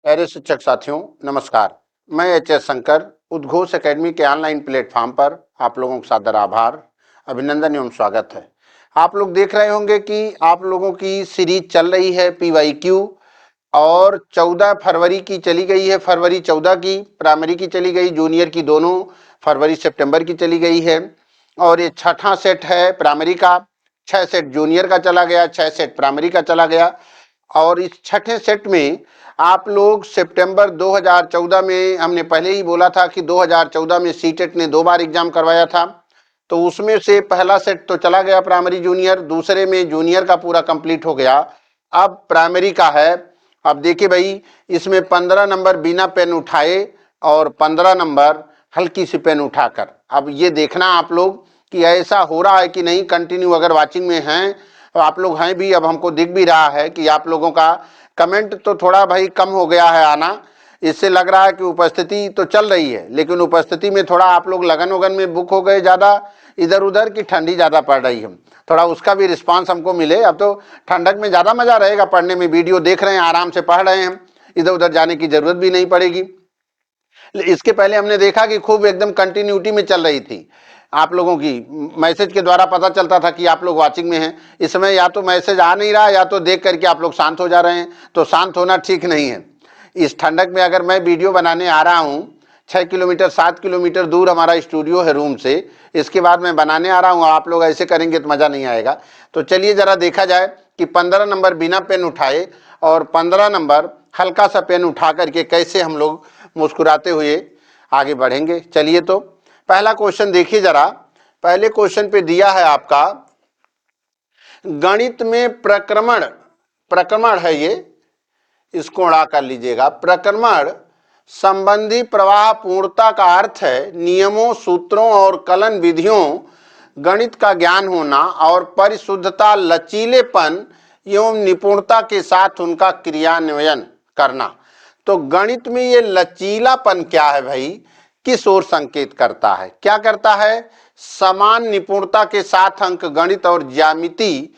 प्यारे शिक्षक साथियों, नमस्कार। मैं एच.एस. शंकर उद्घोष एकेडमी के ऑनलाइन प्लेटफॉर्म पर आप लोगों का सादर आभार, अभिनंदन एवं स्वागत है। आप लोग देख रहे होंगे कि आप लोगों की सीरीज चल रही है PYQ और 14 फरवरी की चली गई है। फरवरी 14 की प्राइमरी की चली गई, जूनियर की दोनों फरवरी सितंबर की चली गई है। और ये छठा सेट है प्राइमरी का। 6 सेट जूनियर का चला गया, 6 सेट प्राइमरी का चला गया। और इस छठे सेट में आप लोग सितंबर 2014 में, हमने पहले ही बोला था कि 2014 में सीटेट ने 2 बार एग्जाम करवाया था, तो उसमें से पहला सेट तो चला गया प्राइमरी जूनियर, दूसरे में जूनियर का पूरा कंप्लीट हो गया। अब प्राइमरी का है। अब देखिए भाई, इसमें 15 नंबर बिना पेन उठाए और 15 नंबर हल्की सी पेन उठाकर। अब ये देखना आप लोग कि ऐसा हो रहा है कि नहीं। कंटिन्यू अगर वाचिंग में हैं तो आप लोग हैं भी, अब हमको दिख भी रहा है कि आप लोगों का कमेंट तो थोड़ा भाई कम हो गया है आना। इससे लग रहा है कि उपस्थिति तो चल रही है, लेकिन उपस्थिति में थोड़ा आप लोग लगन वगन में बुक हो गए ज़्यादा, इधर उधर की ठंडी ज़्यादा पड़ रही है। थोड़ा उसका भी रिस्पांस हमको मिले। अब तो ठंडक में ज़्यादा मज़ा रहेगा पढ़ने में, वीडियो देख रहे हैं, आराम से पढ़ रहे हैं, इधर उधर जाने की ज़रूरत भी नहीं पड़ेगी। इसके पहले हमने देखा कि खूब एकदम कंटिन्यूटी में चल रही थी। आप लोगों की मैसेज के द्वारा पता चलता था कि आप लोग वाचिंग में हैं। इस समय या तो मैसेज आ नहीं रहा, या तो देख करके आप लोग शांत हो जा रहे हैं। तो शांत होना ठीक नहीं है। इस ठंडक में अगर मैं वीडियो बनाने आ रहा हूँ, 6 किलोमीटर 7 किलोमीटर दूर हमारा स्टूडियो है रूम से, इसके बाद मैं बनाने आ रहा हूँ, आप लोग ऐसे करेंगे तो मज़ा नहीं आएगा। तो चलिए ज़रा देखा जाए कि 15 नंबर बिना पेन उठाए और 15 नंबर हल्का सा पेन उठा करके कैसे हम लोग मुस्कुराते हुए आगे बढ़ेंगे। चलिए तो पहला क्वेश्चन देखिए जरा। पहले क्वेश्चन पे दिया है आपका, गणित में प्रक्रमण, प्रक्रमण है ये, इसको उड़ा कर लीजिएगा। प्रक्रमण संबंधी प्रवाह पूर्णता का अर्थ है नियमों, सूत्रों और कलन विधियों, गणित का ज्ञान होना और परिशुद्धता, लचीलेपन एवं निपुणता के साथ उनका क्रियान्वयन करना। तो गणित में ये लचीलापन क्या है भाई, किस ओर संकेत करता है? क्या करता है? समान निपुणता के साथ अंक गणित और ज्यामिति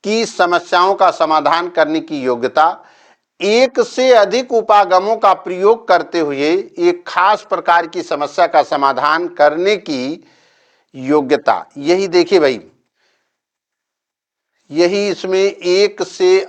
की समस्याओं का समाधान करने की योग्यता, एक से अधिक उपागमों का प्रयोग करते हुए एक खास प्रकार की समस्या का समाधान करने की योग्यता। यही देखिए भाई, यही इसमें एक से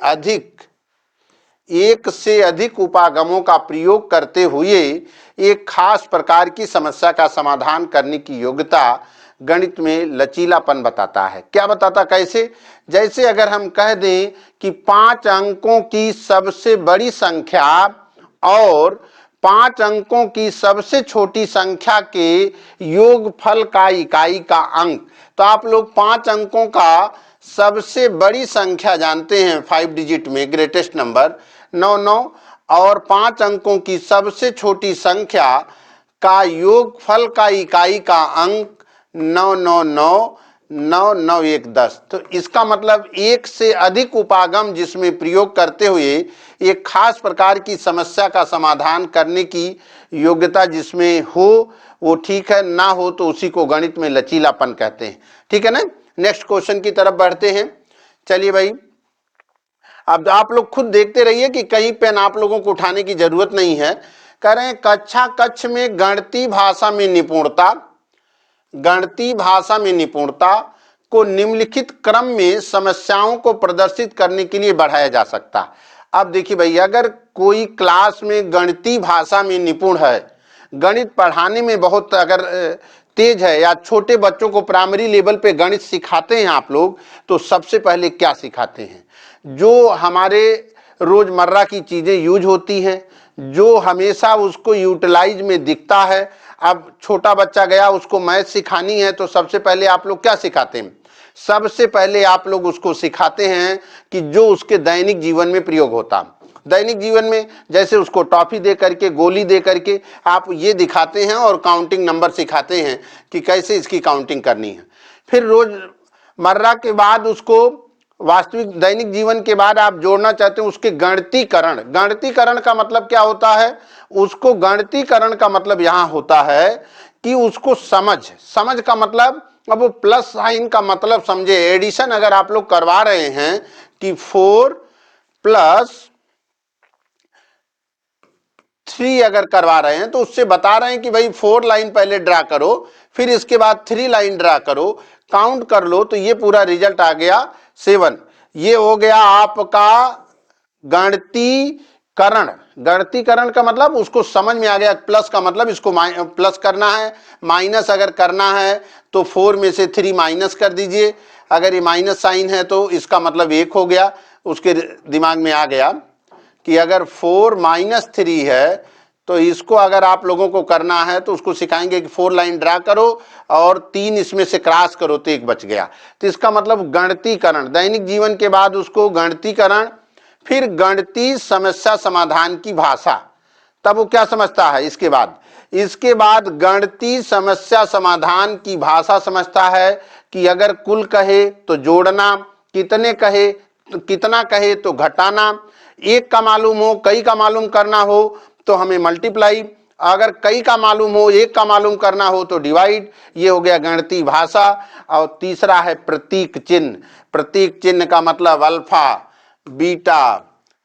अधिक उपागमों का प्रयोग करते हुए एक खास प्रकार की समस्या का समाधान करने की योग्यता गणित में लचीलापन बताता है। क्या बताता, कैसे? जैसे अगर हम कह दें कि 5 अंकों की सबसे बड़ी संख्या और 5 अंकों की सबसे छोटी संख्या के योगफल का इकाई का अंक, तो आप लोग 5 अंकों का सबसे बड़ी संख्या जानते हैं 5 डिजिट में ग्रेटेस्ट नंबर 99, और 5 अंकों की सबसे छोटी संख्या का योगफल का इकाई का अंक 999999110। तो इसका मतलब एक से अधिक उपागम जिसमें प्रयोग करते हुए एक खास प्रकार की समस्या का समाधान करने की योग्यता जिसमें हो वो ठीक है, ना हो तो उसी को गणित में लचीलापन कहते हैं। ठीक है ना? नेक्स्ट क्वेश्चन की तरफ बढ़ते हैं। चलिए भाई, अब आप लोग खुद देखते रहिए कि कहीं पेन आप लोगों को उठाने की जरूरत नहीं है। कह रहे हैं कक्षा कक्ष में गणितीय भाषा में निपुणता, गणितीय भाषा में निपुणता को निम्नलिखित क्रम में समस्याओं को प्रदर्शित करने के लिए बढ़ाया जा सकता है। अब देखिए भाई, अगर कोई क्लास में गणितीय भाषा में निपुण है, गणित पढ़ाने में बहुत अगर तेज है, या छोटे बच्चों को प्राइमरी लेवल पे गणित सिखाते हैं आप लोग, तो सबसे पहले क्या सिखाते हैं? जो हमारे रोजमर्रा की चीजें यूज होती हैं, जो हमेशा उसको यूटिलाइज में दिखता है। अब छोटा बच्चा गया, उसको मैथ सिखानी है, तो सबसे पहले आप लोग क्या सिखाते हैं? सबसे पहले आप लोग उसको सिखाते हैं कि जो उसके दैनिक जीवन में प्रयोग होता। दैनिक जीवन में जैसे उसको टॉफी दे करके, गोली दे करके आप ये दिखाते हैं और काउंटिंग नंबर सिखाते हैं कि कैसे इसकी काउंटिंग करनी है। फिर रोजमर्रा के बाद उसको वास्तविक दैनिक जीवन के बाद आप जोड़ना चाहते हैं उसके गणितीकरण। गणितीकरण का मतलब क्या होता है? उसको गणितीकरण का मतलब यहां होता है कि उसको समझ का मतलब, अब वो प्लस साइन का मतलब समझे। एडिशन अगर आप लोग करवा रहे हैं कि 4 प्लस 3 अगर करवा रहे हैं तो उससे बता रहे हैं कि भाई 4 लाइन पहले ड्रा करो, फिर इसके बाद 3 लाइन ड्रा करो, काउंट कर लो, तो ये पूरा रिजल्ट आ गया 7। ये हो गया आपका गणतीकरण। गणतीकरण का मतलब उसको समझ में आ गया, प्लस का मतलब इसको प्लस करना है, माइनस अगर करना है तो 4 में से 3 माइनस कर दीजिए, अगर ये माइनस साइन है तो इसका मतलब 1 हो गया। उसके दिमाग में आ गया कि अगर 4 माइनस 3 है तो इसको अगर आप लोगों को करना है तो उसको सिखाएंगे कि 4 लाइन ड्रा करो और 3 इसमें से क्रॉस करो तो 1 बच गया। तो इसका मतलब गणतीकरण, दैनिक जीवन के बाद उसको गणतीकरण, फिर गणितीय समस्या समाधान की भाषा। तब वो क्या समझता है इसके बाद गणितीय समस्या समाधान की भाषा समझता है कि अगर कुल कहे तो जोड़ना, कितने कहे तो कितना कहे तो घटाना, एक का मालूम हो कई का मालूम करना हो तो हमें मल्टीप्लाई, अगर कई का मालूम हो एक का मालूम करना हो तो डिवाइड। ये हो गया गणितीय भाषा। और तीसरा है प्रतीक चिन्ह। प्रतीक चिन्ह का मतलब alpha, beta,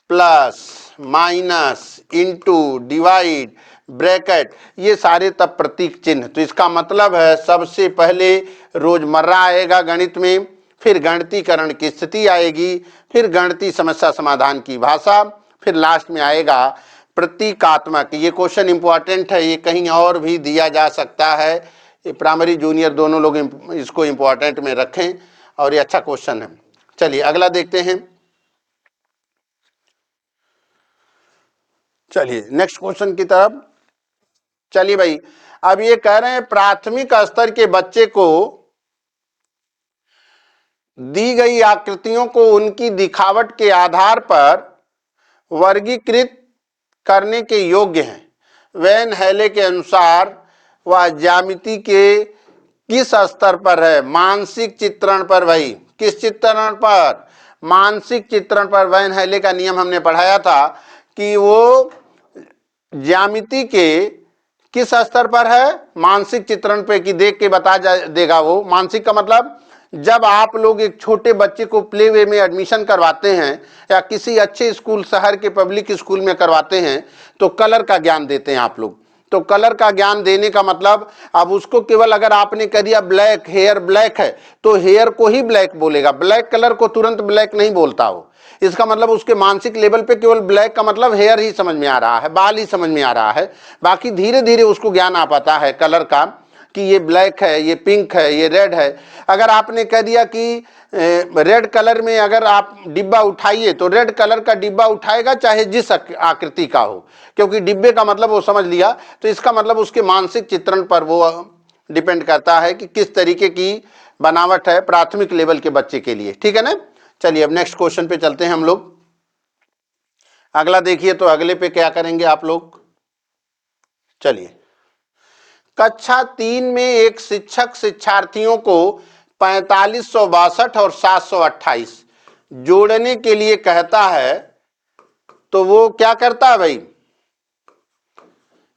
plus, minus, into, divide, bracket, ये सारे तब प्रतीक चिन्ह। तो इसका मतलब है सबसे पहले रोजमर्रा आएगा गणित में, फिर गणितीकरण की स्थिति आएगी, फिर गणितीय समस्या समाधान की भाषा, फिर लास्ट में आएगा प्रतीकात्मक। ये क्वेश्चन इंपॉर्टेंट है, ये कहीं और भी दिया जा सकता है, ये प्राइमरी जूनियर दोनों लोग इसको इंपॉर्टेंट में रखें और ये अच्छा क्वेश्चन है। चलिए अगला देखते हैं। चलिए नेक्स्ट क्वेश्चन की तरफ। चलिए भाई, अब ये कह रहे हैं प्राथमिक स्तर के बच्चे को दी गई आकृतियों को उनकी दिखावट के आधार पर वर्गीकृत करने के योग्य हैं। वैन हेले के अनुसार वह ज्यामिति के किस स्तर पर है? मानसिक चित्रण पर। भाई किस चित्रण पर? मानसिक चित्रण पर। वैन हेले का नियम हमने पढ़ाया था कि वो ज्यामिति के किस स्तर पर है? मानसिक चित्रण पे, कि देख के बता देगा वो। मानसिक का मतलब जब आप लोग एक छोटे बच्चे को प्ले वे में एडमिशन करवाते हैं या किसी अच्छे स्कूल, शहर के पब्लिक स्कूल में करवाते हैं, तो कलर का ज्ञान देते हैं आप लोग। तो कलर का ज्ञान देने का मतलब, अब उसको केवल अगर आपने कह दिया ब्लैक, हेयर ब्लैक है, तो हेयर को ही ब्लैक बोलेगा, ब्लैक कलर को तुरंत ब्लैक नहीं बोलता हो। इसका मतलब उसके मानसिक लेवल पे केवल ब्लैक का मतलब हेयर ही समझ में आ रहा है, बाल ही समझ में आ रहा है। बाकी धीरे धीरे उसको ज्ञान आ पाता है कलर का, कि ये ब्लैक है, ये पिंक है, ये रेड है। अगर आपने कह दिया कि रेड कलर में अगर आप डिब्बा उठाइए, तो रेड कलर का डिब्बा उठाएगा चाहे जिस आकृति का हो, क्योंकि डिब्बे का मतलब वो समझ लिया। तो इसका मतलब उसके मानसिक चित्रण पर वो डिपेंड करता है कि किस तरीके की बनावट है प्राथमिक लेवल के बच्चे के लिए। ठीक है ना। चलिए अब नेक्स्ट क्वेश्चन पे चलते हैं हम लोग। अगला देखिए, तो अगले पे क्या करेंगे आप लोग। चलिए, कक्षा 3 में एक शिक्षक शिक्षार्थियों को 4562 और 728 जोड़ने के लिए कहता है, तो वो क्या करता है भाई?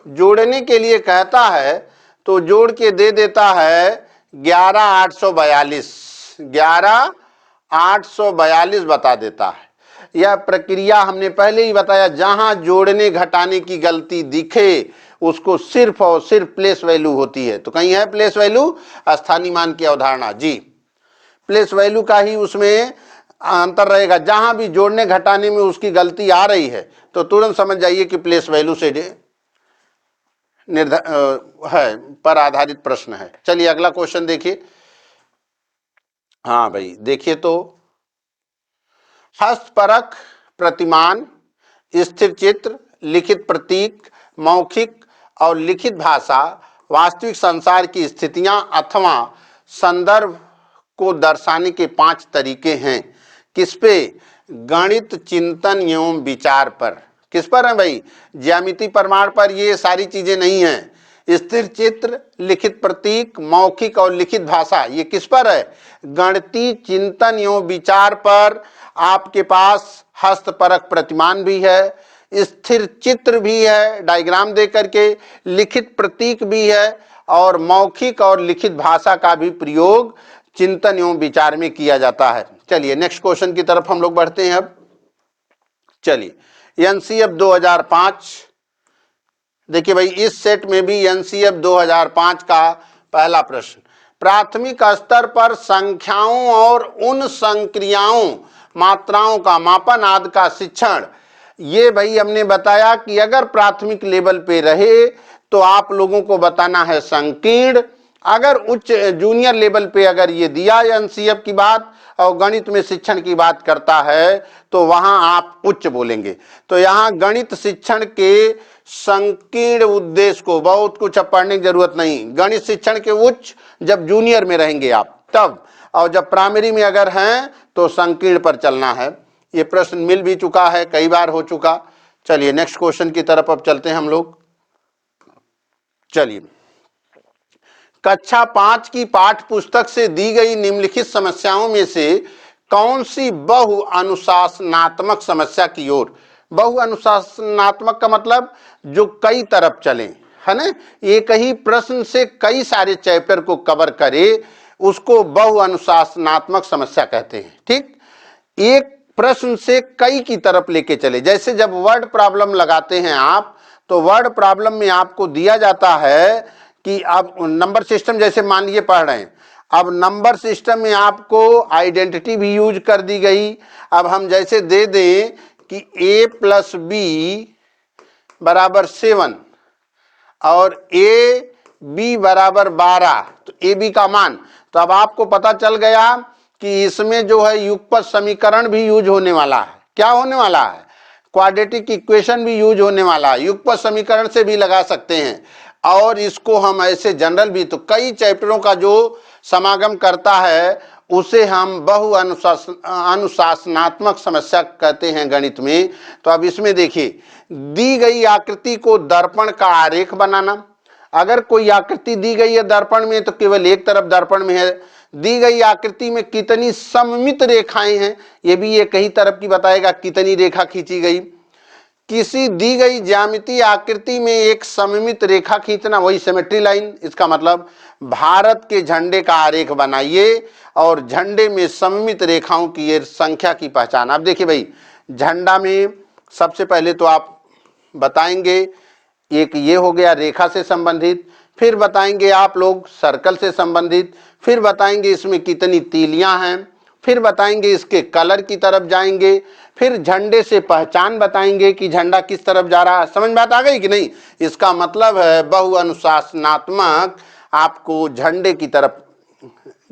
जोड़ने के लिए कहता है तो जोड़ के दे देता है 11842। 11842 बता देता है। यह प्रक्रिया हमने पहले ही बताया, जहां जोड़ने घटाने की गलती दिखे उसको सिर्फ और सिर्फ प्लेस वैल्यू होती है। तो कहीं है प्लेस वैल्यू, स्थानीय मान की अवधारणा जी, प्लेस वैल्यू का ही उसमें अंतर रहेगा। जहां भी जोड़ने घटाने में उसकी गलती आ रही है तो तुरंत समझ जाइए कि प्लेस वैल्यू से है पर आधारित प्रश्न है। चलिए अगला क्वेश्चन देखिए। हाँ भाई देखिए, तो हस्तपरक प्रतिमान, स्थिर चित्र, लिखित प्रतीक, मौखिक और लिखित भाषा वास्तविक संसार की स्थितियां अथवा संदर्भ को दर्शाने के 5 तरीके हैं। किस पे? गणित चिंतन एवं विचार पर। किस पर है भाई? ज्यामिति प्रमाण पर ये सारी चीजें नहीं है। स्थिर चित्र, लिखित प्रतीक, मौखिक और लिखित भाषा, ये किस पर है? गणितीय चिंतन एवं विचार पर। आपके पास हस्तपरक प्रतिमान भी है, स्थिर चित्र भी है डायग्राम दे करके, लिखित प्रतीक भी है, और मौखिक और लिखित भाषा का भी प्रयोग चिंतन एवं विचार में किया जाता है। चलिए नेक्स्ट क्वेश्चन की तरफ हम लोग बढ़ते हैं अब। चलिए, एनसीएफ 2005 देखिए भाई, इस सेट में भी एनसीएफ 2005 का पहला प्रश्न, प्राथमिक स्तर पर संख्याओं और उन संक्रियाओं मात्राओं का मापन आदि का शिक्षण। ये भाई हमने बताया कि अगर प्राथमिक लेवल पे रहे तो आप लोगों को बताना है संकीर्ण, अगर उच्च जूनियर लेवल पे अगर ये दिया एनसीएफ की बात और गणित में शिक्षण की बात करता है तो वहां आप उच्च बोलेंगे। तो यहाँ गणित शिक्षण के संकीर्ण उद्देश्य को बहुत कुछ अब पढ़ने की जरूरत नहीं, गणित शिक्षण के उच्च जब जूनियर में रहेंगे आप तब, और जब प्राइमरी में अगर हैं तो संकीर्ण पर चलना है। ये प्रश्न मिल भी चुका है, कई बार हो चुका। चलिए नेक्स्ट क्वेश्चन की तरफ अब चलते हैं हम लोग। चलिए, कक्षा 5 की पाठ्य पुस्तक से दी गई निम्नलिखित समस्याओं में से कौन सी बहु अनुशासनात्मक समस्या की ओर, बहु अनुशासनात्मक का मतलब जो कई तरफ चले, है ना, एक ही प्रश्न से कई सारे चैप्टर को कवर करे, उसको बहु अनुशासनात्मक समस्या कहते हैं। ठीक, एक प्रश्न से कई की तरफ लेके चले। जैसे जब वर्ड प्रॉब्लम लगाते हैं आप, तो वर्ड प्रॉब्लम में आपको दिया जाता है कि आप नंबर सिस्टम जैसे मान लीजिए पढ़ रहे हैं, अब नंबर सिस्टम में आपको आइडेंटिटी भी यूज कर दी गई। अब हम जैसे दे दें कि a + b = 7 और a b = 12, तो a b का मान, तो अब आपको पता चल गया कि इसमें जो है युगपत समीकरण भी यूज होने वाला है। क्या होने वाला है? क्वाड्रेटिक इक्वेशन भी यूज होने वाला है, युगपत समीकरण से भी लगा सकते हैं। और इसको हम ऐसे जनरल भी, तो कई चैप्टरों का जो समागम करता है उसे हम बहु अनुशासनात्मक समस्या कहते हैं गणित में। तो अब इसमें देखिए, दी गई आकृति को दर्पण का आरेख बनाना। अगर कोई आकृति दी गई है दर्पण में तो केवल एक तरफ दर्पण में है, दी गई आकृति में कितनी सममित रेखाएं हैं, ये भी ये कई तरफ की बताएगा, कितनी रेखा खींची गई। किसी दी गई ज्यामितीय आकृति में एक सममित रेखा खींचना, वही सिमेट्री लाइन। इसका मतलब भारत के झंडे का आरेख बनाइए और झंडे में सममित रेखाओं की ये संख्या की पहचान। अब देखिए भाई, झंडा में सबसे पहले तो आप बताएंगे, एक ये हो गया रेखा से संबंधित, फिर बताएंगे आप लोग सर्कल से संबंधित, फिर बताएंगे इसमें कितनी तीलियां हैं, फिर बताएंगे इसके कलर की तरफ जाएंगे, फिर झंडे से पहचान बताएंगे कि झंडा किस तरफ जा रहा है। समझ बात आ गई कि नहीं? इसका मतलब है बहु अनुशासनात्मक आपको झंडे की तरफ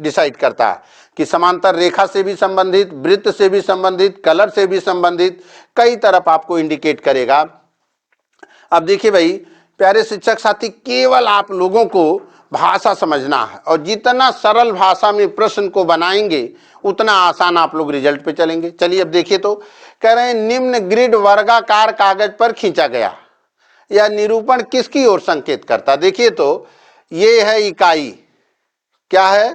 डिसाइड करता है कि समांतर रेखा से भी संबंधित, वृत्त से भी संबंधित, कलर से भी संबंधित, कई तरफ आपको इंडिकेट करेगा। अब देखिए भाई प्यारे शिक्षक साथी, केवल आप लोगों को भाषा समझना है और जितना सरल भाषा में प्रश्न को बनाएंगे उतना आसान आप लोग रिजल्ट पे चलेंगे। चलिए अब देखिए, तो कह रहे हैं निम्न ग्रिड वर्गाकार कागज पर खींचा गया, यह निरूपण किसकी ओर संकेत करता? देखिए तो ये है इकाई, क्या है?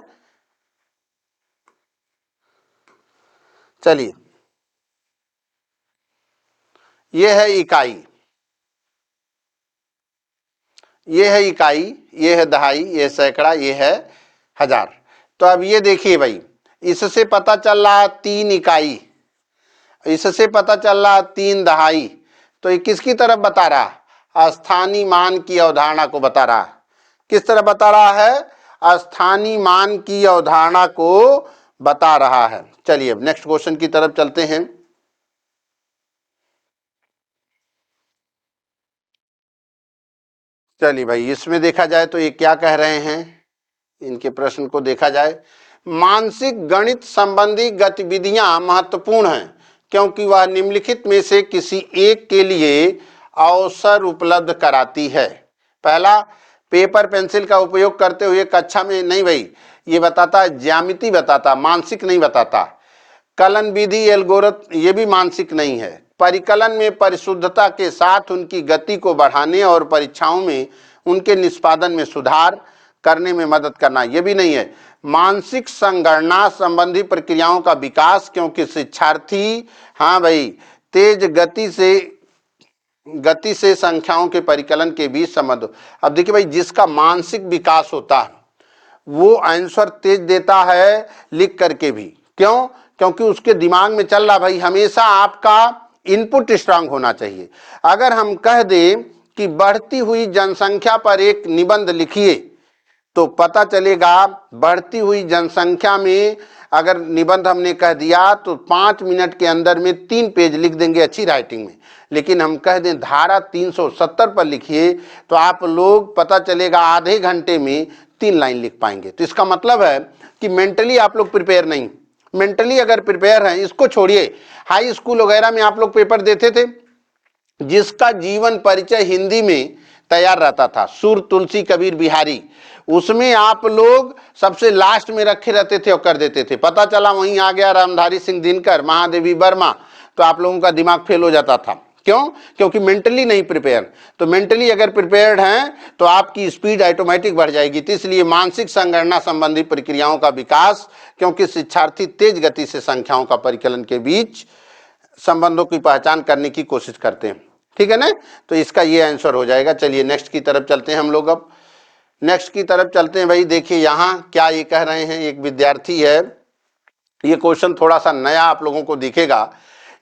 चलिए, ये है इकाई, ये है इकाई, ये है दहाई, ये सैकड़ा, ये है हजार। तो अब ये देखिए भाई, इससे पता चल रहा 3 इकाई, इससे पता चल रहा 3 दहाई, तो ये किसकी तरफ बता रहा है? स्थानीय मान की अवधारणा को बता रहा है। किस तरह बता रहा है? स्थानीय मान की अवधारणा को बता रहा है। चलिए अब नेक्स्ट क्वेश्चन की तरफ चलते हैं। चलिए भाई, इसमें देखा जाए तो ये क्या कह रहे हैं, इनके प्रश्न को देखा जाए, मानसिक गणित संबंधी गतिविधियां महत्वपूर्ण हैं क्योंकि वह निम्नलिखित में से किसी एक के लिए अवसर उपलब्ध कराती है। पहला, पेपर पेंसिल का उपयोग करते हुए कक्षा में, नहीं भाई ये बताता ज्यामिति बताता, मानसिक नहीं बताता। कलन विधि एल्गोरिथम, ये भी मानसिक नहीं है। परिकलन में परिशुद्धता के साथ उनकी गति को बढ़ाने और परीक्षाओं में उनके निष्पादन में सुधार करने में मदद करना, ये भी नहीं है। मानसिक संगणना संबंधी प्रक्रियाओं का विकास क्योंकि शिक्षार्थी, हाँ भाई, तेज गति से संख्याओं के परिकलन के बीच संबंध। अब देखिए भाई, जिसका मानसिक विकास होता है वो आंसर तेज देता है लिख करके भी। क्यों? क्योंकि उसके दिमाग में चल रहा, भाई हमेशा आपका इनपुट स्ट्रांग होना चाहिए। अगर हम कह दें कि बढ़ती हुई जनसंख्या पर एक निबंध लिखिए, तो पता चलेगा बढ़ती हुई जनसंख्या में अगर निबंध हमने कह दिया तो 5 मिनट के अंदर में 3 पेज लिख देंगे अच्छी राइटिंग में। लेकिन हम कह दें धारा 370 पर लिखिए तो आप लोग पता चलेगा आधे घंटे में 3 लाइन लिख पाएंगे। तो इसका मतलब है कि मेंटली आप लोग प्रिपेयर नहीं। मेंटली अगर प्रिपेयर हैं, इसको छोड़िए, हाई स्कूल वगैरह में आप लोग पेपर देते थे, जिसका जीवन परिचय हिंदी में तैयार रहता था, सुर तुलसी कबीर बिहारी, उसमें आप लोग सबसे लास्ट में रखे रहते थे और कर देते थे। पता चला वहीं आ गया रामधारी सिंह दिनकर, महादेवी वर्मा, तो आप लोगों का दिमाग फेल हो जाता था। क्यों? क्योंकि मेंटली नहीं प्रिपेयर। तो मेंटली अगर प्रिपेयर्ड हैं तो आपकी स्पीड ऑटोमेटिक बढ़ जाएगी। तो इसलिए मानसिक संगणना संबंधी प्रक्रियाओं का विकास, क्योंकि शिक्षार्थी तेज गति से संख्याओं का परिकलन के बीच संबंधों की पहचान करने की कोशिश करते हैं। ठीक है ना? तो इसका ये आंसर हो जाएगा। चलिए नेक्स्ट की तरफ चलते हैं हम लोग। अब नेक्स्ट की तरफ चलते हैं। भाई देखिए यहाँ क्या ये कह रहे हैं, एक विद्यार्थी है, ये क्वेश्चन थोड़ा सा नया आप लोगों को दिखेगा।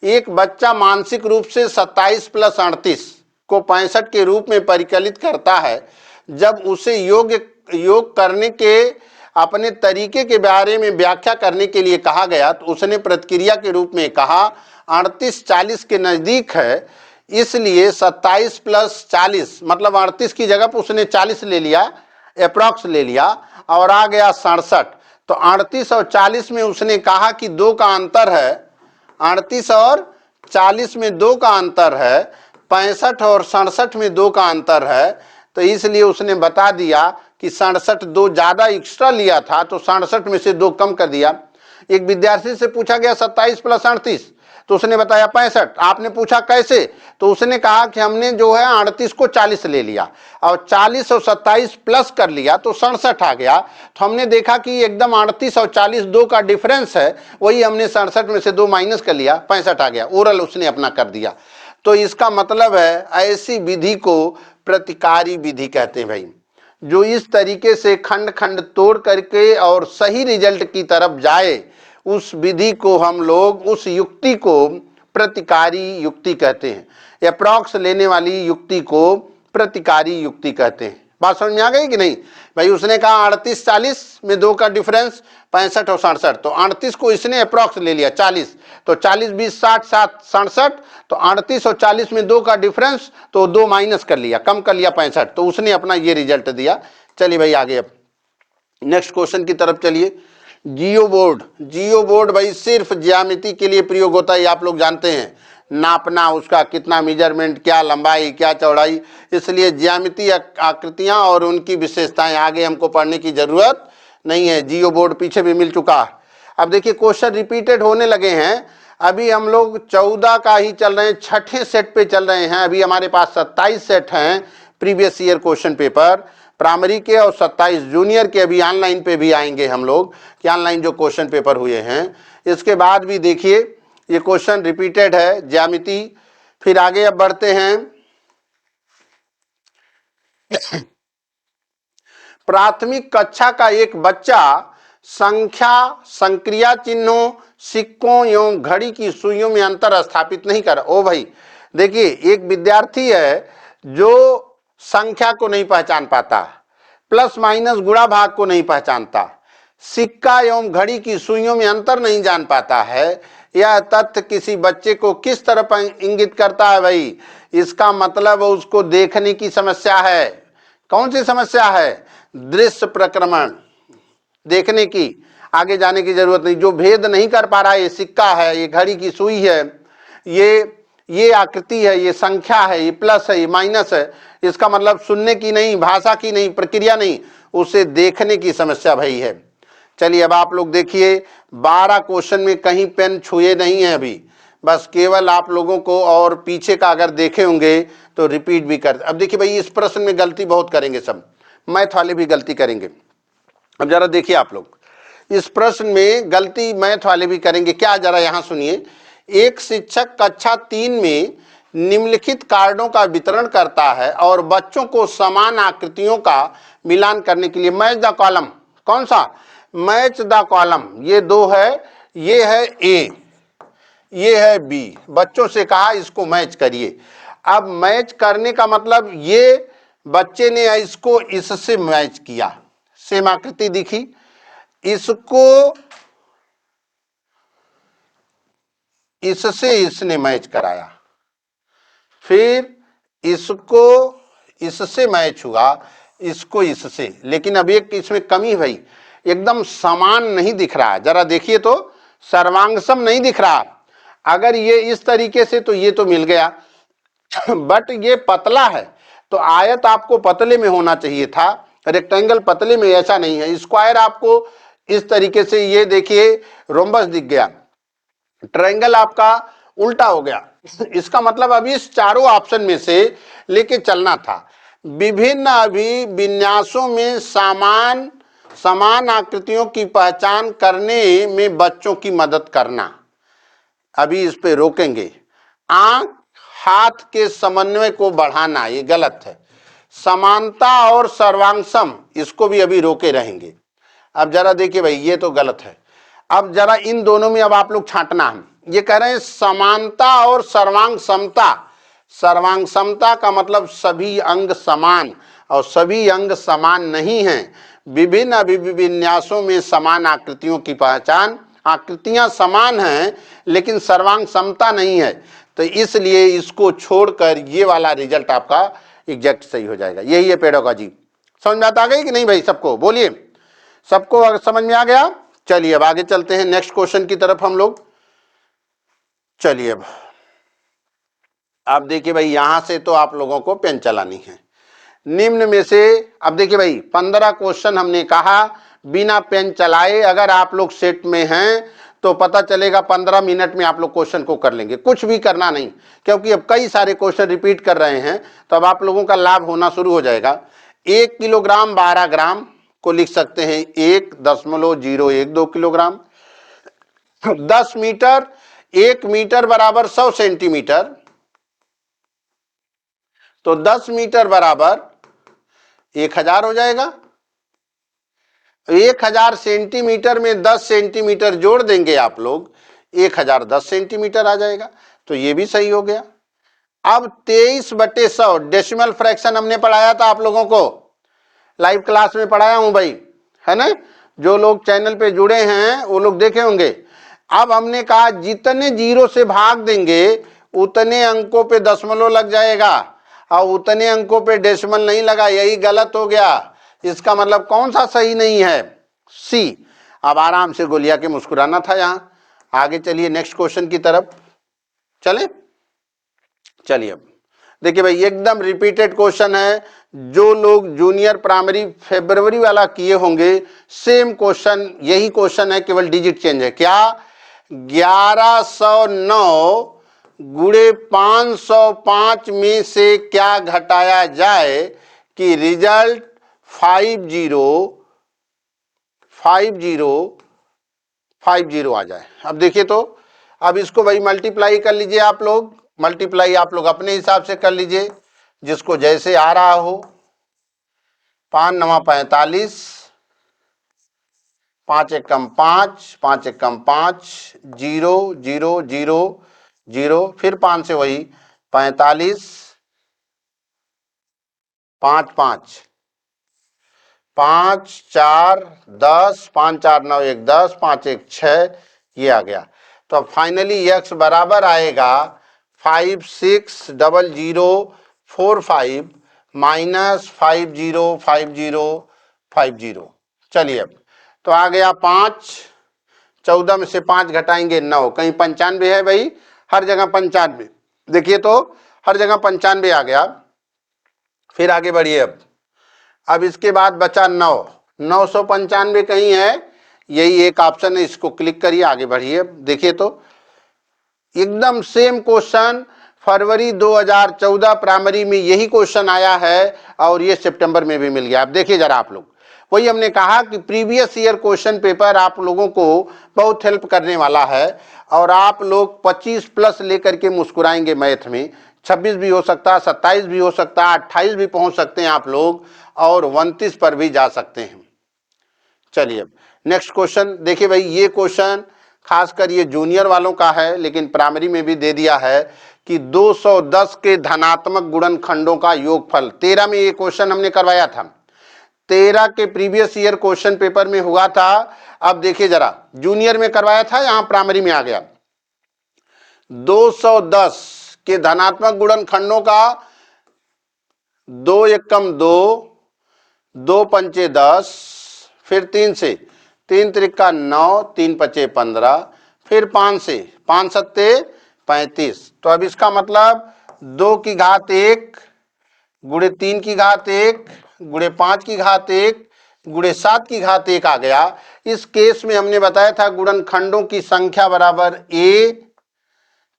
एक बच्चा मानसिक रूप से 27 + 38 को 65 के रूप में परिकलित करता है। जब उसे योग करने के अपने तरीके के बारे में व्याख्या करने के लिए कहा गया तो उसने प्रतिक्रिया के रूप में कहा 38 40 के नजदीक है, इसलिए 27 + 40 मतलब 38 की जगह पर उसने 40 ले लिया, अप्रॉक्स ले लिया और आ गया 67। तो 38 और 40 में उसने कहा कि 2 का अंतर है, 38 और 40 में 2 का अंतर है, 65 और 67 में 2 का अंतर है। तो इसलिए उसने बता दिया कि 67 2 ज्यादा एक्स्ट्रा लिया था, तो 67 में से 2 कम कर दिया। एक विद्यार्थी से पूछा गया 27 + 38, तो उसने बताया 65। आपने पूछा कैसे, तो उसने कहा कि हमने जो है 38 को 40 ले लिया और 40 और 27 प्लस कर लिया तो 67 आ गया। तो हमने देखा कि एकदम 38 और 40 2 का डिफरेंस है, वही हमने 67 में से 2 माइनस कर लिया, 65 आ गया। ओरल उसने अपना कर दिया। तो इसका मतलब है ऐसी विधि को प्रतिकारी विधि कहते हैं भाई, जो इस तरीके से खंड खंड तोड़ करके और सही रिजल्ट की तरफ जाए, उस विधि को हम लोग, उस युक्ति को प्रतिकारी युक्ति कहते हैं। अप्रॉक्स लेने वाली युक्ति को प्रतिकारी युक्ति कहते हैं। बात समझ में आ गई कि नहीं? भाई उसने कहा 38 40 में 2 का डिफरेंस 65 और 67, तो 38 को इसने अप्रॉक्स ले लिया 40, तो 40 20 60 7 67, तो 38 और 40 में 2 का डिफरेंस, तो 2 माइनस कर लिया, कम कर लिया 65, तो उसने अपना ये रिजल्ट दिया। चलिए भाई आगे, अब नेक्स्ट क्वेश्चन की तरफ चलिए। जियो बोर्ड भाई सिर्फ ज्यामिति के लिए प्रयोग होता है, आप लोग जानते हैं, नापना, उसका कितना मेजरमेंट, क्या लंबाई क्या चौड़ाई, इसलिए ज्यामिति आकृतियां और उनकी विशेषताएं आगे हमको पढ़ने की जरूरत नहीं है। जियो बोर्ड पीछे भी मिल चुका है। अब देखिए क्वेश्चन रिपीटेड होने लगे हैं। अभी हम लोग 14 का ही चल रहे हैं, 6ठे सेट पे चल रहे हैं। अभी हमारे पास 27 सेट हैं previous year question paper primary के, और 27 जूनियर के अभी ऑनलाइन पे भी आएंगे हम लोग, कि ऑनलाइन जो क्वेश्चन पेपर हुए हैं। इसके बाद भी देखिए ये क्वेश्चन रिपीटेड है ज्यामिति। फिर आगे अब बढ़ते हैं। प्राथमिक कक्षा का एक बच्चा संख्या, संक्रिया चिन्हों, सिक्कों एवं घड़ी की सुइयों में अंतर स्थापित नहीं कर। ओ भाई देखिए, एक विद्यार्थी है जो संख्या को नहीं पहचान पाता, प्लस माइनस गुणा भाग को नहीं पहचानता, सिक्का एवं घड़ी की सुइयों में अंतर नहीं जान पाता है। यह तथ्य किसी बच्चे को किस तरफ इंगित करता है भाई? इसका मतलब उसको देखने की समस्या है। कौन सी समस्या है? दृश्य प्रक्रमण, देखने की, आगे जाने की जरूरत नहीं। जो भेद नहीं कर पा रहा है, ये सिक्का है, ये घड़ी की सुई है, ये आकृति है, ये संख्या है, ये प्लस है, ये माइनस है, इसका मतलब सुनने की नहीं, भाषा की नहीं, प्रक्रिया नहीं, उसे देखने की समस्या भाई है। चलिए अब आप लोग देखिए, 12 क्वेश्चन में कहीं पेन छुए नहीं है अभी, बस केवल आप लोगों को, और पीछे का अगर देखे होंगे तो रिपीट भी कर। अब देखिए भाई इस प्रश्न में गलती बहुत करेंगे, सब मैथ वाले भी गलती करेंगे। अब जरा देखिए आप लोग, इस प्रश्न में गलती मैथ वाले भी करेंगे। क्या? जरा यहां सुनिए। एक शिक्षक कक्षा 3 में निम्नलिखित कार्डों का वितरण करता है और बच्चों को समान आकृतियों का मिलान करने के लिए मैच द कॉलम, कौन सा? मैच द कॉलम, ये 2 है, ये है ए, ये है बी। बच्चों से कहा इसको मैच करिए। अब मैच करने का मतलब ये बच्चे ने इसको इससे मैच किया, सेम आकृति दिखी, इसको इससे इसने मैच कराया, फिर इसको इससे मैच हुआ, इसको इससे, लेकिन अब एक इसमें कमी भाई, एकदम समान नहीं दिख रहा। जरा देखिए तो सर्वांगसम नहीं दिख रहा। अगर ये इस तरीके से तो ये तो मिल गया, बट ये पतला है तो आयत आपको पतले में होना चाहिए था, रेक्टेंगल पतले में ऐसा नहीं है। स्क्वायर आपको इस तरीके से, ये देखिए रोम्बस दिख गया, ट्रायंगल आपका उल्टा हो गया। इसका मतलब अभी इस चारों ऑप्शन में से लेके चलना था। विभिन्न अभिविन्यासों में समान आकृतियों की पहचान करने में बच्चों की मदद करना, अभी इस पे रोकेंगे। आंख हाथ के समन्वय को बढ़ाना, ये गलत है। समानता और सर्वांगसम, इसको भी अभी रोके रहेंगे। अब जरा देखिए भाई, ये तो गलत है। अब जरा इन दोनों में अब आप लोग छांटना है। ये कह रहे हैं समानता और सर्वांग समता। सर्वांग समता का मतलब सभी अंग समान, और सभी अंग समान नहीं हैं। विभिन्न अभिविन्यासों में समान आकृतियों की पहचान, आकृतियां समान हैं लेकिन सर्वांग समता नहीं है, तो इसलिए इसको छोड़कर ये वाला रिजल्ट आपका एग्जैक्ट सही हो जाएगा। यही है पेडागॉजी। समझ में आ गई कि नहीं भाई? सबको बोलिए, सबको समझ में आ गया? चलिए अब आगे चलते हैं नेक्स्ट क्वेश्चन की तरफ हम लोग। चलिए अब देखिए भाई, यहां से तो आप लोगों को पेन चलानी है। निम्न में से, अब देखिए भाई 15 क्वेश्चन हमने कहा बिना पेन चलाए, अगर आप लोग सेट में हैं तो पता चलेगा 15 मिनट में आप लोग क्वेश्चन को कर लेंगे, कुछ भी करना नहीं, क्योंकि अब कई सारे क्वेश्चन रिपीट कर रहे हैं, तो अब आप लोगों का लाभ होना शुरू हो जाएगा। 1 किलोग्राम 12 ग्राम को लिख सकते हैं 1.012 किलोग्राम। 10 मीटर, 1 मीटर बराबर 100 सेंटीमीटर, तो 10 मीटर बराबर 1000 हो जाएगा। 1000 सेंटीमीटर में 10 सेंटीमीटर जोड़ देंगे आप लोग, 1010 सेंटीमीटर आ जाएगा, तो ये भी सही हो गया। अब 23/100 डेसिमल फ्रैक्शन हमने पढ़ाया था आप लोगों को, लाइव क्लास में पढ़ाया हूं भाई, है ना? जो लोग चैनल पे जुड़े हैं वो लोग देखे होंगे। अब हमने कहा जितने जीरो से भाग देंगे उतने अंकों पे दशमलव लग जाएगा, और उतने अंकों पे डेसिमल नहीं लगा, यही गलत हो गया। इसका मतलब कौन सा सही नहीं है? सी। अब आराम से गोलिया के मुस्कुराना था यहां। आगे चलिए नेक्स्ट क्वेश्चन की तरफ चले। चलिए अब देखिए भाई, एकदम रिपीटेड क्वेश्चन है, जो लोग जूनियर प्राइमरी फरवरी वाला किए होंगे सेम क्वेश्चन, यही क्वेश्चन है, केवल डिजिट चेंज है। क्या 1109 गुणे 505 में से क्या घटाया जाए कि रिजल्ट 5050 आ जाए? अब देखिए तो, अब इसको भाई मल्टीप्लाई कर लीजिए आप लोग, मल्टीप्लाई आप लोग अपने हिसाब से कर लीजिए, जिसको जैसे आ रहा हो। 5 9 45, 5 एकम 5, 5 एकम 5, 0 0 0 0, फिर 5 से वही 45, 5 5, 5 4 10, 5 4 9 1 10, 5 1 6, ये आ गया। तो अब फाइनली x बराबर आएगा 560045 माइनस 505050। चलिए अब तो आ गया 5, 14 में से 5 घटाएंगे 9, कहीं 95 है भाई? हर जगह 95, देखिए तो हर जगह 95 आ गया। फिर आगे बढ़िए अब इसके बाद बचा 9, 995 कहीं है? यही एक ऑप्शन है, इसको क्लिक करिए, आगे बढ़िए। देखिए तो एकदम सेम क्वेश्चन फरवरी 2014 प्राइमरी में यही क्वेश्चन आया है, और ये सितंबर में भी मिल गया। अब देखिए जरा आप लोग, वही हमने कहा कि प्रीवियस ईयर क्वेश्चन पेपर आप लोगों को बहुत हेल्प करने वाला है, और आप लोग 25 प्लस लेकर के मुस्कुराएंगे मैथ में। 26 भी हो सकता है, 27 भी हो सकता है, 28 भी पहुंच सकते हैं आप लोग, और 29 पर भी जा सकते हैं। चलिए अब नेक्स्ट क्वेश्चन देखिए भाई, ये क्वेश्चन खासकर ये जूनियर वालों का है, लेकिन प्राइमरी में भी दे दिया है। कि 210 के धनात्मक गुणनखंडों का योगफल। 13 में ये क्वेश्चन हमने करवाया था, 13 के प्रीवियस ईयर क्वेश्चन पेपर में हुआ था। अब देखिए जरा, जूनियर में करवाया था, यहां प्राइमरी में आ गया। 210 के धनात्मक गुणनखंडों का 2 एकम 2, 2 पंचे 10, फिर 3 से, 3 त्रिका 9, 3 पचे 15, फिर 5 से, 5 सत्ते 35। तो अब इसका मतलब 2 की घात 1 गुणे 3 की घात 1 गुणे 5 की घात 1 गुणे 7 की घात 1 आ गया। इस केस में हमने बताया था गुणनखंडों की संख्या बराबर a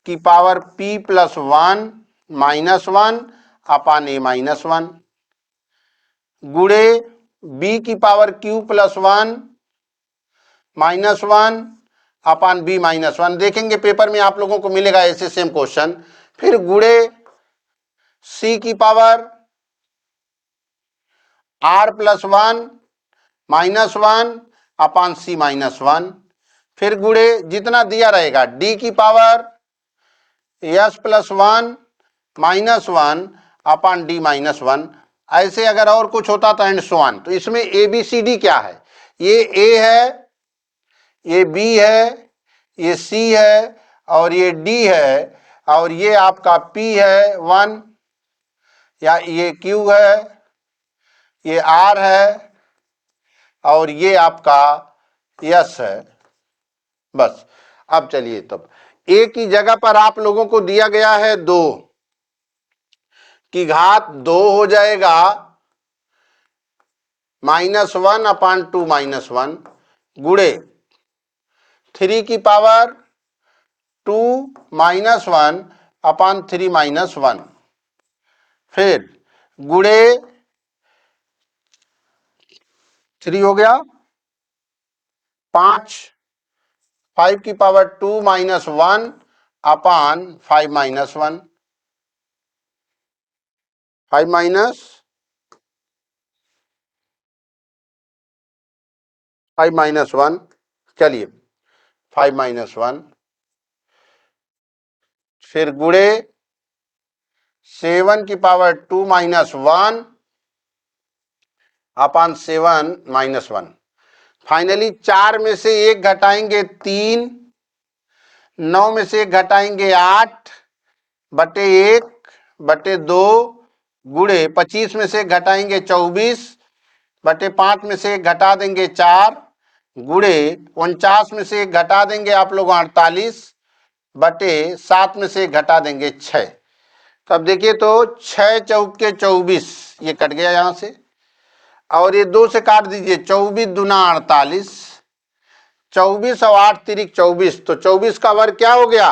की power p plus 1 minus 1 upon a minus 1 गुणे b की पावर q प्लस 1 माइनस 1 अपान b माइनस 1। देखेंगे पेपर में आप लोगों को मिलेगा ऐसे सेम क्वेश्चन। फिर गुणे c की पावर r प्लस 1 माइनस 1 अपान c माइनस 1। फिर गुणे जितना दिया रहेगा d की पावर s प्लस 1 माइनस 1 अपान d माइनस 1। ऐसे अगर और कुछ होता तो एंड सो ऑन। तो इसमें ए बी सी डी क्या है, ये a है, ये b है, ये c है और ये d है, और ये आपका p है 1, या ये q है, ये r है और ये आपका s है। बस अब चलिए, तब a की जगह पर आप लोगों को दिया गया है 2 की घात 2 हो जाएगा माइनस 1 अपान 2 माइनस 1 गुणे 3 की पावर 2 माइनस 1 अपान 3 माइनस 1। फिर गुणे 3 हो गया 5, 5 की पावर 2 माइनस 1 अपान 5 माइनस 1, 5 माइनस 5 माइनस 1। चलिए 5 माइनस 1, फिर गुणे 7 की पावर 2 माइनस 1 अपान 7 माइनस 1। फाइनली 4 में से 1 घटाएंगे 3, 9 में से 1 घटाएंगे 8 बटे 1 बटे 2 गुणे 25 में से 1 घटाएंगे 24 बटे 5 में से 1 घटा देंगे 4 गुणे 49 में से 1 घटा देंगे आप लोग 48 बटे 7 में से 1 घटा देंगे 6। तब देखिए तो 6 चौके 24, ये कट गया यहां से, और ये 2 से काट दीजिए, 24 दूना 48, 24 और 8 तिरिक 24, तो 24 का वर्ग क्या हो गया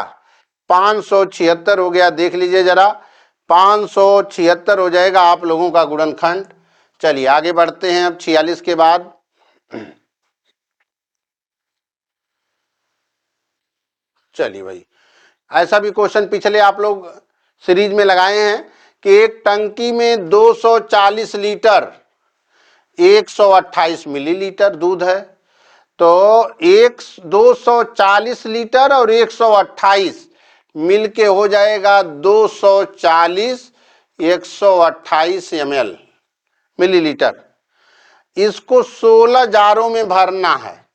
576 हो गया। देख लीजिए जरा, 576 हो जाएगा आप लोगों का गुणनखंड। चलिए आगे बढ़ते हैं अब 46 के बाद। चलिए भाई, ऐसा भी क्वेश्चन पिछले आप लोग सीरीज में लगाए हैं कि एक टंकी में 240 लीटर 128 मिलीलीटर दूध है, तो 240 लीटर और 128 मिलके हो जाएगा 240 128 ml मिलीलीटर। इसको 16 जारों में भरना है,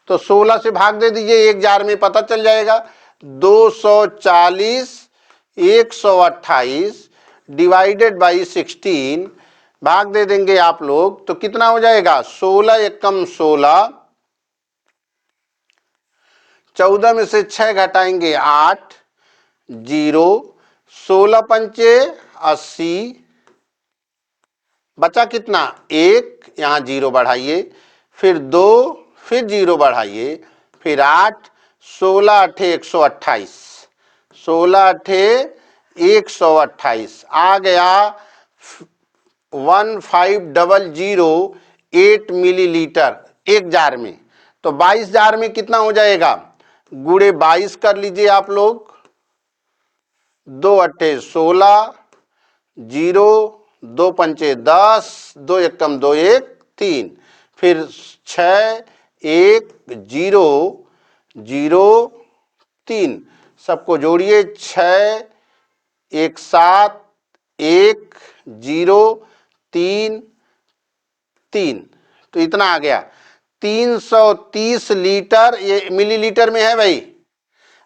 तो 16 से भाग दे दीजिए, एक जार में पता चल जाएगा। 240 128 डिवाइडेड बाई 16 भाग दे देंगे आप लोग, तो कितना हो जाएगा 16 एकम 16, 14 में से 6 घटाएंगे 8, 0, 16 पंचे 80, बचा कितना 1, यहां 0 बढ़ाइए, फिर 2, फिर 0 बढ़ाइए, फिर 8, 16 अठे 128, 16 अठे 128 आ गया 1508 मिलीलीटर एक जार में। तो 22 जार में कितना हो जाएगा, गुणे 22 कर लीजिए आप लोग, 2 अट्ठे 16, 0, 2 पंचे 10, 2 एकम 2 1 3, फिर 6 1 0 0 3, सबको जोड़िए 6 एक 7 1 0 3 3, तो इतना आ गया 330 लीटर। ये मिलीलीटर में है भाई,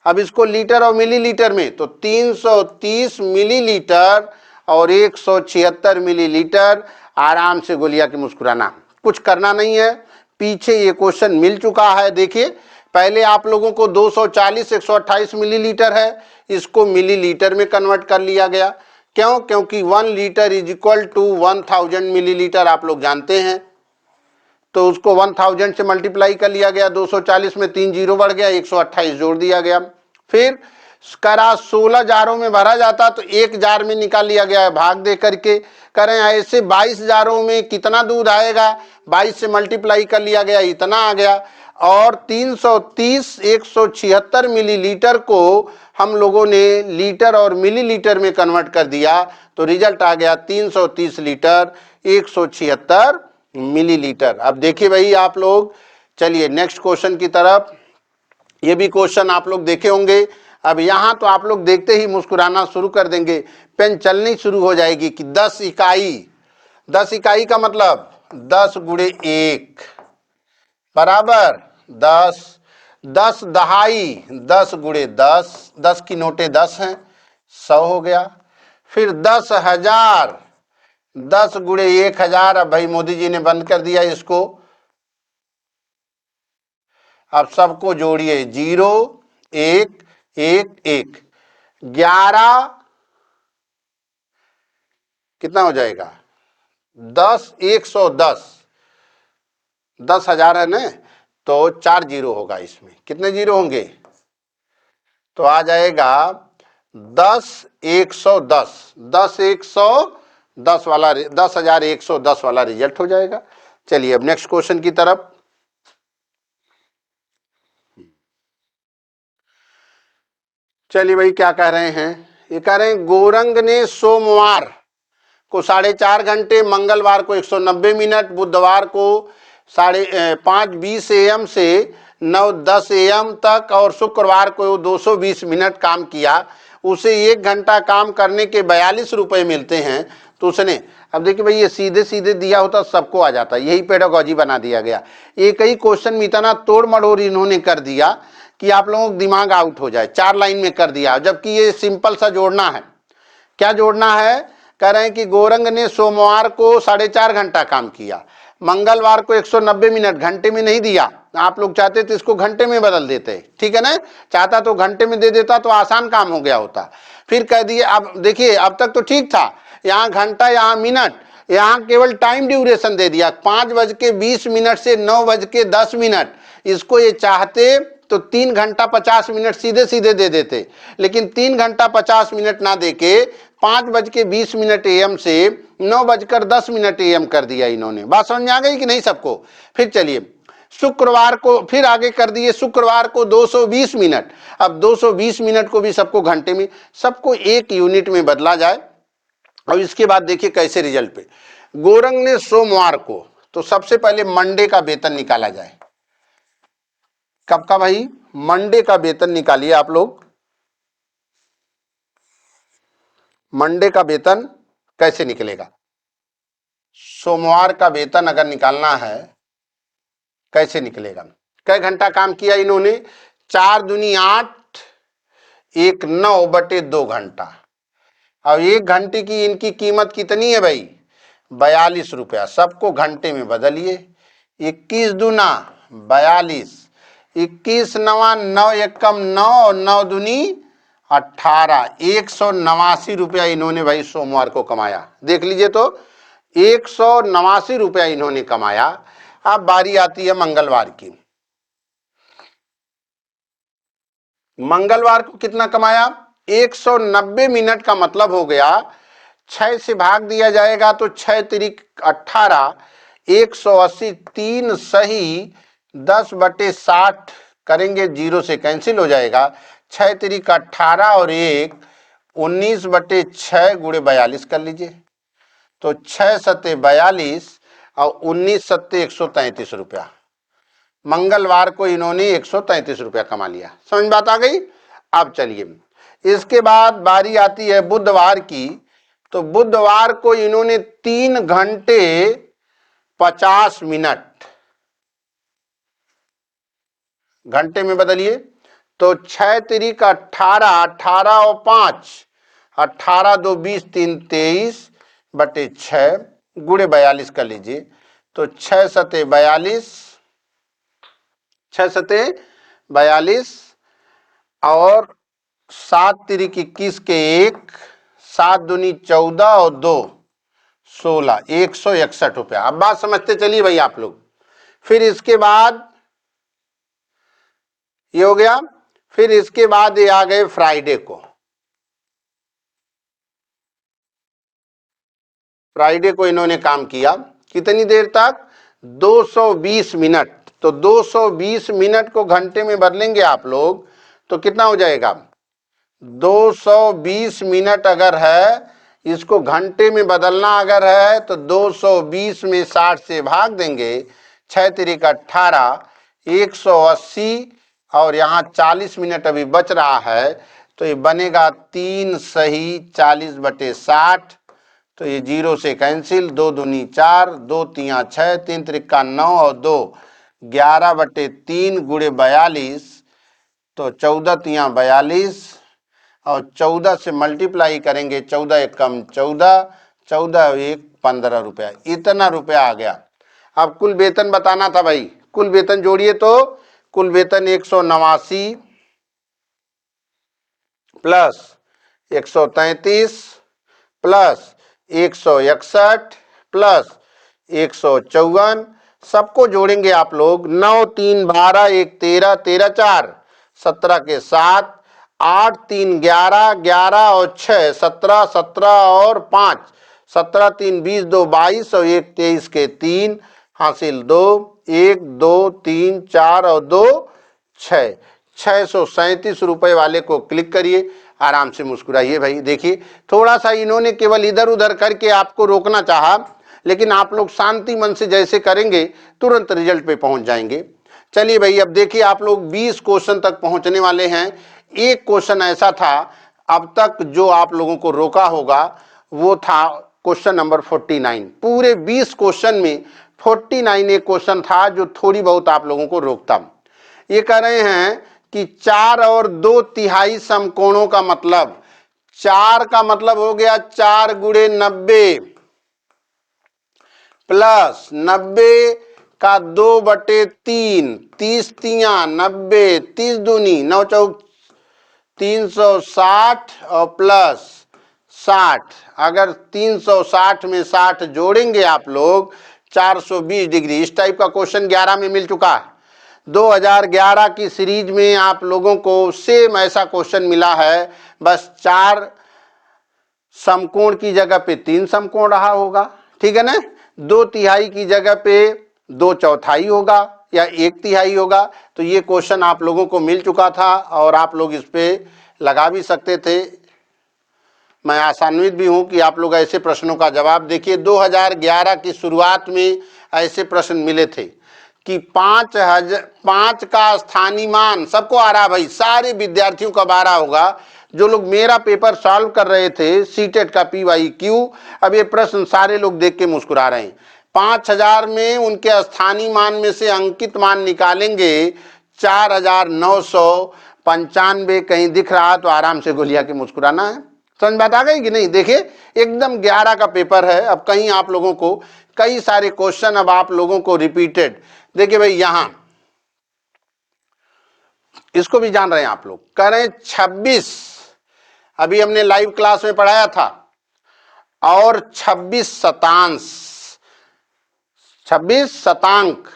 अब इसको लीटर और मिलीलीटर में, तो 330 मिलीलीटर और 176 मिलीलीटर। आराम से गोलिया के मुस्कुराना, कुछ करना नहीं है, पीछे ये क्वेश्चन मिल चुका है। देखिए पहले आप लोगों को 240 128 मिलीलीटर है, इसको मिलीलीटर में कन्वर्ट कर लिया गया। क्यों? क्योंकि 1 litre is equal to 1000 millilitre, आप लोग जानते हैं। तो उसको 1000 से मल्टीप्लाई कर लिया गया, 240 में 3 जीरो बढ़ गया, 128 जोड़ दिया गया। फिर करा 16 जारों में भरा जाता तो एक जार में निकाल लिया गया, भाग दे करके करें। ऐसे 22 जारों में कितना दूध आएगा, 22 से मल्टीप्लाई कर लिया गया, इतना आ गया। और 330 176 मिलीलीटर को हम लोगों ने लीटर और मिलीलीटर में कन्वर्ट कर दिया, तो रिजल्ट आ गया 330 लीटर 176 मिलीलीटर। अब देखिए भाई आप लोग, चलिए नेक्स्ट क्वेश्चन की तरफ। ये भी क्वेश्चन आप लोग देखे होंगे। अब यहां तो आप लोग देखते ही मुस्कुराना शुरू कर देंगे, पेन चलनी शुरू हो जाएगी कि 10 इकाई, 10 इकाई का मतलब 10 गुणे 1 बराबर 10, 10 दहाई 10 गुणे 10, 10 की नोटें 10 हैं, 100 हो गया। फिर 10,000, 10 गुणे 1000। अब भाई मोदी जी ने बंद कर दिया इसको, अब सबको जोड़िए 0 1 1 1, 11 कितना हो जाएगा 10 110, 10,000 है ना, तो 4 जीरो होगा इसमें, कितने जीरो होंगे, तो आ जाएगा 10 110, 10 110 वाला 10,110 वाला रिजल्ट हो जाएगा। चलिए अब नेक्स्ट क्वेश्चन की तरफ। चलिए भाई क्या कह रहे हैं, ये कह रहे हैं गोरंग ने सोमवार को 4.5 घंटे, मंगलवार को 190 मिनट, बुधवार को 5:20 AM से 9:10 AM तक और शुक्रवार को 220 मिनट काम किया। उसे 1 घंटा काम करने के 42 रुपए मिलते हैं, तो उसने, अब देखिए भाई ये सीधे सीधे दिया होता सबको आ जाता, यही पेडागोजी बना दिया गया। एक ही क्वेश्चन में इतना तोड़ मड़ोड़ इन्होंने कर दिया कि आप लोगों का दिमाग आउट हो जाए, 4 लाइन में कर दिया, जबकि ये सिंपल सा जोड़ना है। क्या जोड़ना है, कह रहे हैं कि गोरंग ने सोमवार को 4.5 घंटा काम किया, मंगलवार को 190 मिनट, घंटे में नहीं दिया, आप लोग चाहते तो इसको घंटे में बदल देते, ठीक है ना, चाहता तो घंटे में दे देता तो आसान काम हो गया होता। फिर कह दिए, अब देखिए अब तक तो ठीक था, यहाँ घंटा यहाँ मिनट, यहाँ केवल टाइम ड्यूरेशन दे दिया 5:20 से 9:10। इसको ये चाहते तो 3 घंटा 50 मिनट सीधे सीधे दे देते, लेकिन 3 घंटा 50 मिनट ना देके 5:20 AM से 9:10 AM कर दिया इन्होंने। बात समझ में आ गई कि नहीं सबको। फिर चलिए शुक्रवार को फिर आगे कर दिए, शुक्रवार को 220 मिनट। अब 220 मिनट को भी सबको घंटे में, सबको 1 यूनिट में बदला जाए। और इसके बाद देखिए कैसे रिजल्ट पे, गोरंग ने सोमवार को, तो सबसे पहले मंडे का वेतन निकाला जाए। कब का भाई, मंडे का वेतन निकालिए आप लोग। मंडे का वेतन कैसे निकलेगा, सोमवार का वेतन अगर निकालना है कैसे निकलेगा, कै घंटा काम किया इन्होंने, 4 दूनी 8, 1 9/2 घंटा। अब 1 घंटे की इनकी कीमत कितनी है भाई, 42 रुपया, सबको घंटे में बदलिए, 21 दूना 42, 21 नवा 9 एकम 9 और 9 दूनी 18, 189 रुपया इन्होंने भाई सोमवार को कमाया। देख लीजिए तो 189 रुपया इन्होंने कमाया। अब बारी आती है मंगलवार की, मंगलवार को कितना कमाया, 190 मिनट का मतलब हो गया 6 से भाग दिया जाएगा तो 6 तिरिक 18, 180, 3 सही 10/60 करेंगे, 0 से कैंसिल हो जाएगा, 6 तिरिक 18 और 1 19/6 गुणे 42 कर लीजिए, तो 6 सत्ते 42 और 19 सत्ते 133 रुपया। मंगलवार को इन्होंने 133 रुपया कमा लिया। समझ बात आ गई। अब चलिए इसके बाद बारी आती है बुधवार की। तो बुधवार को इन्होंने 3 घंटे 50 मिनट, घंटे में बदलिए तो 6 तिरिक 18, 18 और 5, 18 2 20 3 23 बटे 6 गुणे 42 कर लीजिए। तो 6 सते 42, 6 सते 42 और 7 तिरिक 21 के 1, 7 दूनी 14 और 2 16, 161 रुपया। अब बात समझते चलिए भाई आप लोग। फिर इसके बाद ये हो गया। फिर इसके बाद ये आ गए फ्राइडे को। फ्राइडे को इन्होंने काम किया कितनी देर तक? 220 मिनट। तो 220 मिनट को घंटे में बदलेंगे आप लोग तो कितना हो जाएगा? 220 मिनट अगर है, इसको घंटे में बदलना अगर है तो 220 में 60 से भाग देंगे, 6 तिरिक 18, 180 और यहाँ 40 मिनट अभी बच रहा है। तो ये बनेगा 3 सही 40 बटे 60। तो ये 0 से कैंसिल, 2 दूनी 4, 2 तिया 6, 3 त्रिका 9 और 2 11 बटे 3 गुणे 42। तो 14 तिया 42 और 14 से मल्टीप्लाई करेंगे, 14 एक कम 14, 14 एक 15 रुपया, इतना रुपया आ गया। अब कुल वेतन बताना था भाई, कुल वेतन जोड़िए तो कुल वेतन 189 प्लस 133 प्लस 161 प्लस 154, सबको जोड़ेंगे आप लोग। 9 3 12 1 13, 13 4 17 के 7, 8 3 11, 11 और 6 17, 17 और 5 17, 3 20, 2 22 और 1 23 के 3 हासिल 2, 1 2 3 4 और 2 6, 637 रुपए वाले को क्लिक करिए। आराम से मुस्कुराइए भाई। देखिए थोड़ा सा इन्होंने केवल इधर उधर करके आपको रोकना चाहा, लेकिन आप लोग शांति मन से जैसे करेंगे तुरंत रिजल्ट पे पहुंच जाएंगे। चलिए भाई अब देखिए आप लोग 20 क्वेश्चन तक पहुंचने वाले हैं। एक क्वेश्चन ऐसा था अब तक जो आप लोगों को रोका होगा, वो था क्वेश्चन नंबर 49। पूरे 20 क्वेश्चन में 49 एक क्वेश्चन था जो थोड़ी बहुत आप लोगों को रोकता। ये कह रहे हैं कि 4 और 2 तिहाई समकोणों का मतलब, 4 का मतलब हो गया 4 गुणे 90 प्लस 90 का 2 बटे 3, 30 तिया 90, 30 दूनी 9 चौक 360 और प्लस 60। अगर 360 में 60 जोड़ेंगे आप लोग 420 डिग्री। इस टाइप का क्वेश्चन 11 में मिल चुका है। 2011 की सीरीज में आप लोगों को सेम ऐसा क्वेश्चन मिला है, बस 4 समकोण की जगह पे 3 समकोण रहा होगा, ठीक है ना। 2 तिहाई की जगह पे 2 चौथाई होगा या 1 तिहाई होगा। तो ये क्वेश्चन आप लोगों को मिल चुका था और आप लोग इस पे लगा भी सकते थे। मैं आशान्वित भी हूं कि आप लोग ऐसे प्रश्नों का जवाब देखिए। 2011 की शुरुआत में ऐसे प्रश्न मिले थे कि 5 का स्थानीय मान सबको आ रहा भाई, सारे विद्यार्थियों का आ रहा होगा। जो लोग मेरा पेपर सॉल्व कर रहे थे सीटेट का PYQ, अब ये प्रश्न सारे लोग देख के मुस्कुरा रहे हैं। 5000 में उनके स्थानीय मान में से अंकित मान निकालेंगे 4995। कहीं दिख रहा तो आराम से गोलिया के मुस्कुराना है। समझ बात आ गई कि नहीं? देखिए एकदम 11 का पेपर है। अब कहीं आप लोगों को कई सारे क्वेश्चन अब आप लोगों को रिपीटेड, देखिए भाई यहां इसको भी जान रहे हैं आप लोग, कह रहे हैं 26, अभी हमने लाइव क्लास में पढ़ाया था, और 26 शतांश, 26 शतांक।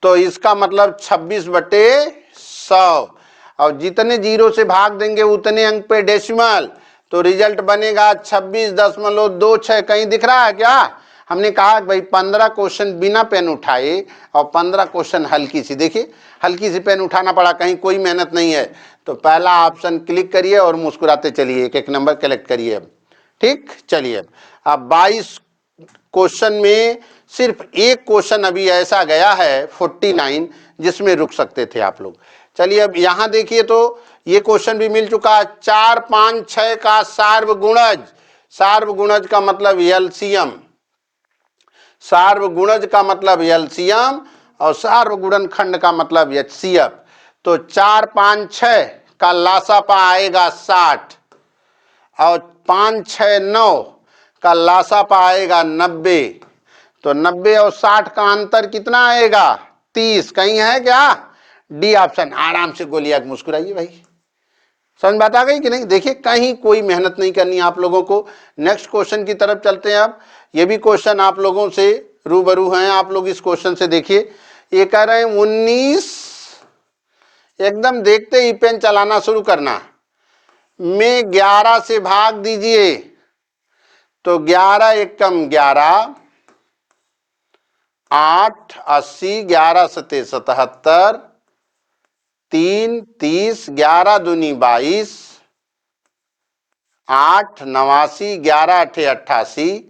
तो इसका मतलब 26 बटे 100 और जितने जीरो से भाग देंगे उतने अंक पे डेसिमल। तो रिजल्ट बनेगा 26.26। कहीं दिख रहा है क्या? हमने कहा भाई 15 क्वेश्चन बिना पेन उठाए और 15 क्वेश्चन हल्की सी, देखिए हल्की सी पेन उठाना पड़ा, कहीं कोई मेहनत नहीं है। तो पहला ऑप्शन क्लिक करिए और मुस्कुराते चलिए, एक एक नंबर कलेक्ट करिए। ठीक, चलिए अब 22 क्वेश्चन में सिर्फ एक क्वेश्चन अभी ऐसा गया है 49 जिसमें रुक सकते थे आप लोग। चलिए अब यहां देखिए तो ये क्वेश्चन भी मिल चुका है। 4, 5, 6 का सार्वगुणज, सार्वगुणज का मतलब एलसीएम, सार्वगुणज का मतलब एलसीएम और सार्वगुणनखंड का मतलब एचसीएफ। तो 4, 5, 6 का लासापा आएगा 60 और 5, 6, 9 का लासापा आएगा 90। तो 90 और 60 का अंतर कितना आएगा? 30। कहीं है क्या? D option. आराम से गोलियां मुस्कुराइए भाई। समझ बात आ गई कि नहीं? देखिए कहीं कोई मेहनत नहीं करनी आप लोगों को। नेक्स्ट क्वेश्चन की तरफ चलते हैं। अब ये भी क्वेश्चन आप लोगों से रूबरू हैं। आप लोग इस क्वेश्चन से देखिए, ये कह रहे हैं 19, एकदम देखते ही पेन चलाना शुरू करना, में 11 से भाग दीजिए। तो 11 एकम 11, 8, 80, 11 सते 77, 3, 30, 11 दूनी 22, 8, 89, 11 अठे 88,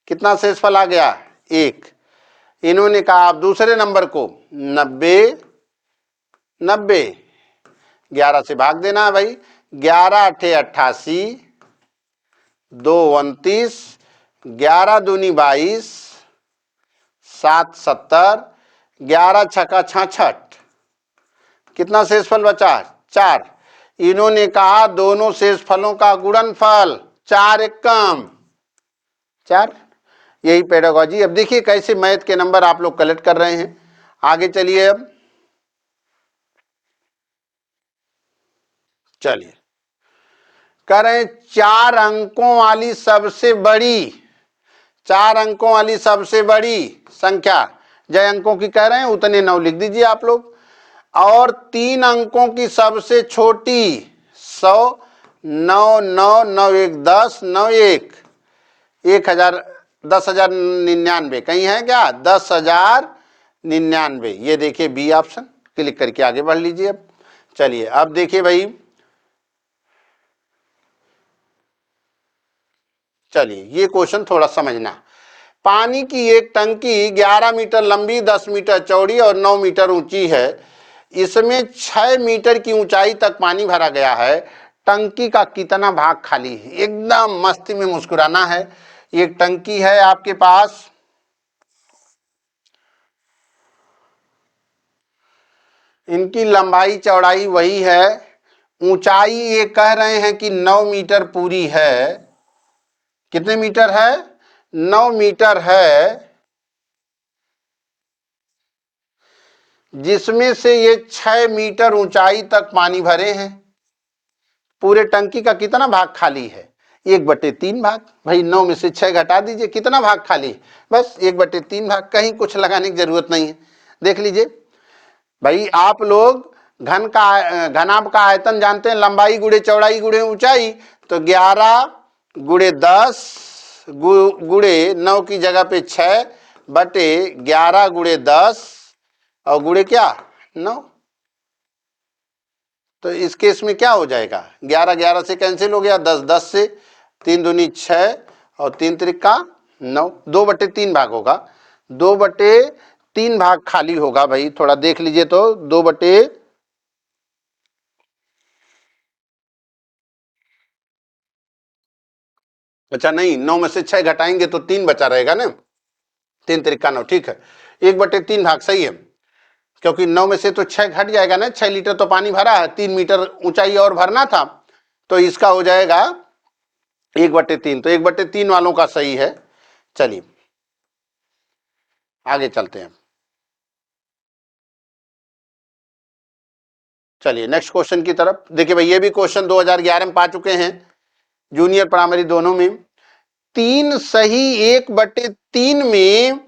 कितना शेषफल आ गया? 1। इन्होंने कहा आप दूसरे नंबर को 90, 90 11 से भाग देना है भाई। 11 अठे 88, 2 29, 11 दूनी 22, 7 70, 11 छक्का 66, कितना शेषफल बचा? 4। इन्होंने कहा दोनों शेषफलों का गुणनफल 4 एकम 4। यही पेडागोजी। अब देखिए कैसे मैथ के नंबर आप लोग कलेक्ट कर रहे हैं। आगे चलिए। अब चलिए कह रहे हैं 4 अंकों वाली सबसे बड़ी, 4 अंकों वाली सबसे बड़ी संख्या, जय अंकों की कह रहे हैं उतने 9 लिख दीजिए आप लोग। और 3 अंकों की सबसे छोटी 100, 9, 9, 9, 1, 10, 9, 1, 1000, 10,099। कहीं है क्या? 10,099। ये देखिए बी ऑप्शन। क्लिक करके आगे बढ़ लीजिए। अब चलिए अब देखिए भाई, चलिए ये क्वेश्चन थोड़ा समझना। पानी की एक टंकी 11 मीटर लंबी, 10 मीटर चौड़ी और 9 मीटर ऊंची है। इसमें 6 मीटर की ऊंचाई तक पानी भरा गया है। टंकी का कितना भाग खाली है? एकदम मस्ती में मुस्कुराना है। एक टंकी है आपके पास, इनकी लंबाई चौड़ाई वही है, ऊंचाई ये कह रहे हैं कि 9 मीटर पूरी है। कितने मीटर है? 9 मीटर है, जिसमें से ये 6 मीटर ऊंचाई तक पानी भरे हैं। पूरे टंकी का कितना भाग खाली है? 1/3 भाग। भाई 9 में से 6 घटा दीजिए, कितना भाग खाली? बस 1/3 भाग। कहीं कुछ लगाने की जरूरत नहीं है। देख लीजिए भाई, आप लोग घनाभ का आयतन जानते हैं, लंबाई गुणे चौड़ाई गुणे ऊंचाई। तो 11 गुणे 10 गुणे 9 की जगह पे 6 बटे 11 गुणे 10 और गुणे क्या? 9। तो इस केस में क्या हो जाएगा? 11 11 से कैंसिल हो गया, 10 10 से, 3 दूनी 6 और 3 त्रिका 9। 2/3 भाग होगा। 2/3 भाग खाली होगा भाई। थोड़ा देख लीजिए तो 2 बटे, अच्छा नहीं, 9 में से 6 घटाएंगे तो 3 बचा रहेगा ना। 3 त्रिका 9, ठीक है। 1/3 भाग सही है, क्योंकि 9 में से तो 6 घट जाएगा ना। 6 लीटर तो पानी भरा है, 3 मीटर ऊंचाई और भरना था, तो इसका हो जाएगा 1/3। तो 1/3 वालों का सही है। चलिए आगे चलते हैं। चलिए नेक्स्ट क्वेश्चन की तरफ देखिए भाई, ये भी क्वेश्चन 2011 में पा चुके हैं, जूनियर प्राइमरी दोनों में। 3 सही 1/3 में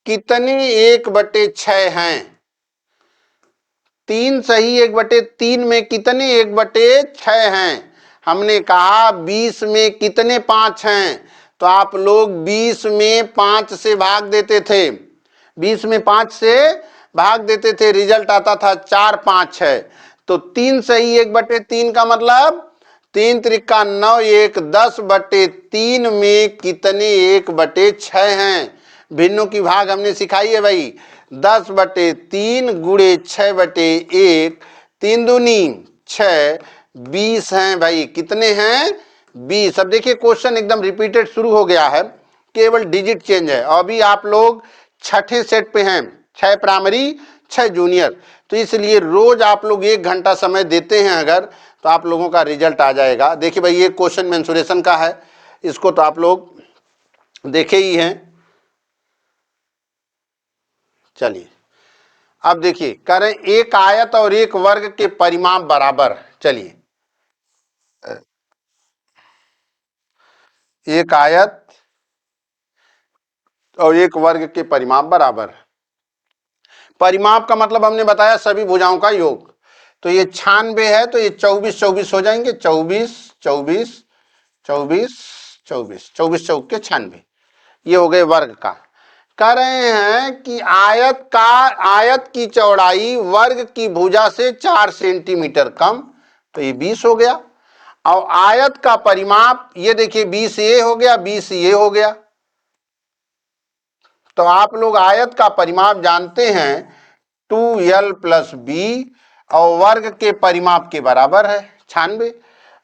कितने 1/6 हैं? 3 सही 1/3 में कितने 1/6 हैं? हमने कहा 20 में कितने 5 हैं? तो आप लोग 20 में 5 से भाग देते थे, 20 में 5 से भाग देते थे, रिजल्ट आता था 4 5 है। तो 3 सही 1/3 का मतलब 3 त्रिका 9, 1 10/3 में कितने 1/6 हैं? भिन्नों की भाग हमने सिखाई है भाई। 10/3 गुणे 6/1, 3 दूनी 6, 20 हैं भाई। कितने हैं? 20। अब देखिए क्वेश्चन एकदम रिपीटेड शुरू हो गया है, केवल डिजिट चेंज है। अभी आप लोग छठे सेट पे हैं, 6 प्राइमरी 6 जूनियर, तो इसलिए रोज आप लोग 1 घंटा समय देते हैं अगर, तो आप लोगों का रिजल्ट आ जाएगा। देखिए भाई ये क्वेश्चन मेंसुरेशन का है, इसको तो आप लोग देखे ही हैं। चलिए अब देखिए, करें एक आयत और एक वर्ग के परिमाप बराबर। चलिए एक आयत और एक वर्ग के परिमाप बराबर। परिमाप का मतलब हमने बताया सभी भुजाओं का योग। तो ये 96 है, तो ये 24 24 हो जाएंगे। 24 24 24 24 24 चौक के 96, ये हो गए वर्ग का। कह रहे हैं कि आयत की चौड़ाई वर्ग की भुजा से 4 सेंटीमीटर कम, तो ये 20 हो गया। और आयत का परिमाप ये देखिए 20 ये हो गया, 20 ये हो गया। तो आप लोग आयत का परिमाप जानते हैं 2l + b, और वर्ग के परिमाप के बराबर है 96।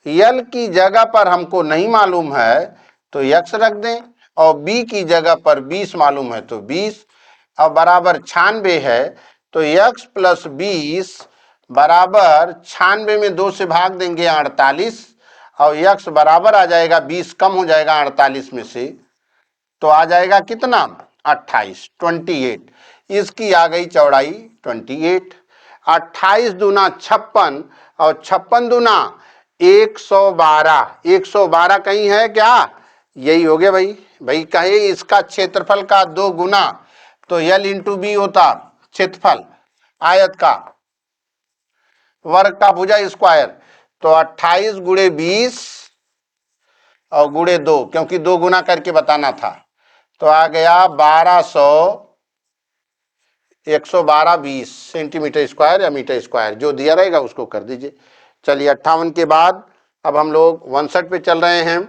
यल की जगह पर हमको नहीं मालूम है तो x रख दें, और b की जगह पर 20 मालूम है तो 20, और बराबर 96 है। तो x + 20 बराबर 96 में 2 से भाग देंगे 48, और x बराबर आ जाएगा 20 कम हो जाएगा 48 में से, तो आ जाएगा कितना? 28, 28। इसकी आ गई चौड़ाई 28। 28 दूना 56, और 56 दूना 112। 112 कहीं है क्या? यही हो गया भाई। भाई कहे इसका क्षेत्रफल का 2 गुना, तो l × b होता क्षेत्रफल आयत का, वर्ग का भुजा स्क्वायर। तो 28 गुणे 20 और गुणे 2, क्योंकि 2 गुना करके बताना था, तो आ गया 1200, 112 20 सेंटीमीटर स्क्वायर या मीटर स्क्वायर, जो दिया रहेगा उसको कर दीजिए। चलिए 58 के बाद अब हम लोग 59 पे चल रहे हैं।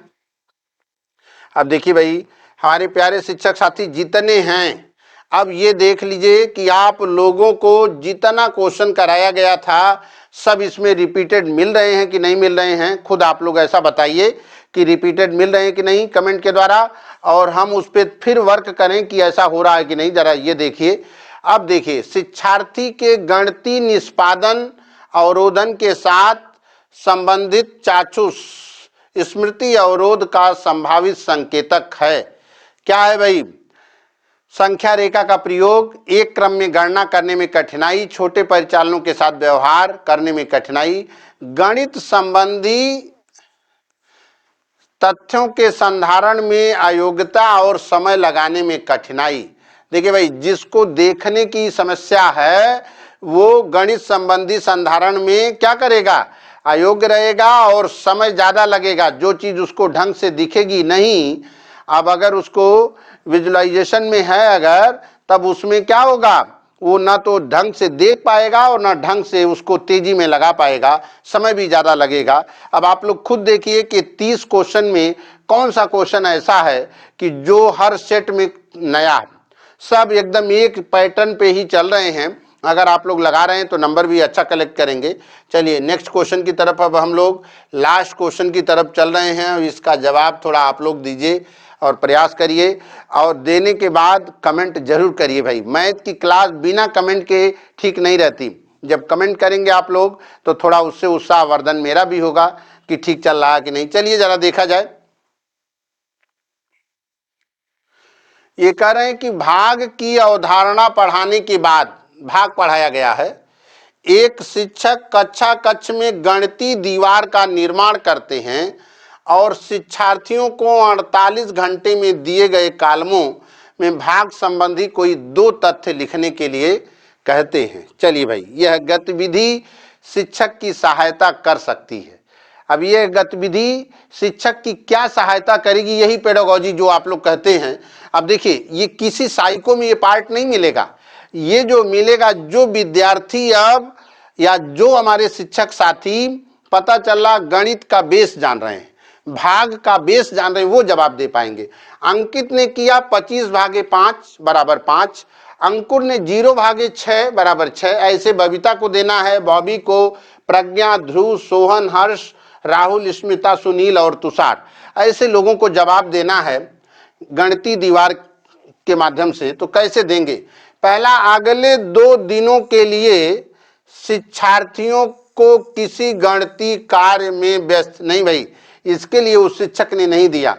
अब देखिए भाई हमारे प्यारे शिक्षक साथी जितने हैं, अब ये देख लीजिए कि आप लोगों को जितना क्वेश्चन कराया गया था सब इसमें रिपीटेड मिल रहे हैं कि नहीं मिल रहे हैं। खुद आप लोग ऐसा बताइए कि रिपीटेड मिल रहे हैं कि नहीं कमेंट के द्वारा, और हम उस पर फिर वर्क करें कि ऐसा हो रहा है कि नहीं। जरा ये देखिए। अब देखिए शिक्षार्थी के गणितीय निष्पादन अवरोधन के साथ संबंधित चाक्षुष स्मृति अवरोध का संभावित संकेतक है। क्या है भाई? संख्या रेखा का प्रयोग, एक क्रम में गणना करने में कठिनाई, छोटे परिचालनों के साथ व्यवहार करने में कठिनाई, गणित संबंधी तथ्यों के संधारण में अयोग्यता और समय लगाने में कठिनाई। देखिए भाई जिसको देखने की समस्या है वो गणित संबंधी संधारण में क्या करेगा? अयोग्य रहेगा और समय ज्यादा लगेगा। जो चीज उसको ढंग से दिखेगी नहीं, अब अगर उसको विजुअलाइजेशन में है अगर, तब उसमें क्या होगा? वो ना तो ढंग से देख पाएगा और ना ढंग से उसको तेजी में लगा पाएगा, समय भी ज्यादा लगेगा। अब आप लोग खुद देखिए कि 30 क्वेश्चन में कौन सा क्वेश्चन ऐसा है कि जो हर सेट में नया है, सब एकदम एक पैटर्न पे ही चल रहे हैं। अगर आप लोग लगा रहे हैं तो नंबर भी अच्छा कलेक्ट करेंगे। चलिए नेक्स्ट क्वेश्चन की तरफ अब हम लोग लास्ट क्वेश्चन की तरफ चल रहे हैं, और इसका जवाब थोड़ा आप लोग दीजिए और प्रयास करिए, और देने के बाद कमेंट जरूर करिए। भाई मैथ की क्लास बिना कमेंट के ठीक नहीं रहती। जब कमेंट करेंगे आप लोग तो थोड़ा उससे उत्साहवर्धन मेरा भी होगा कि ठीक चल रहा है कि नहीं। चलिए जरा देखा जाए। ये कह रहे हैं कि भाग की अवधारणा पढ़ाने के बाद, भाग पढ़ाया गया है, एक शिक्षक कक्षा कक्ष में गणितीय दीवार का निर्माण करते हैं और शिक्षार्थियों को 48 घंटे में दिए गए कालमों में भाग संबंधी कोई 2 तथ्य लिखने के लिए कहते हैं। चलिए भाई यह गतिविधि शिक्षक की सहायता कर सकती है। अब यह गतिविधि शिक्षक की क्या सहायता करेगी? यही पेडागोजी जो आप लोग कहते हैं। अब देखिए ये किसी साइको में ये पार्ट नहीं मिलेगा, ये जो मिलेगा जो विद्यार्थी अब या जो हमारे शिक्षक साथी पता चल रहा गणित का बेस जान रहे हैं, भाग का बेस जान रहे हैं वो जवाब दे पाएंगे। अंकित ने किया 25 भागे 5 बराबर 5, अंकुर ने 0 भागे 6 बराबर 6। ऐसे बबीता को देना है, बॉबी को, प्रज्ञा, ध्रुव, सोहन, हर्ष, राहुल, स्मिता, सुनील और तुषार, ऐसे लोगों को जवाब देना है गणितीय दीवार के माध्यम से। तो कैसे देंगे? पहला, अगले 2 दिनों के लिए शिक्षार्थियों को किसी गणितीय कार्य में व्यस्त नहीं, भाई इसके लिए उस शिक्षक ने नहीं दिया।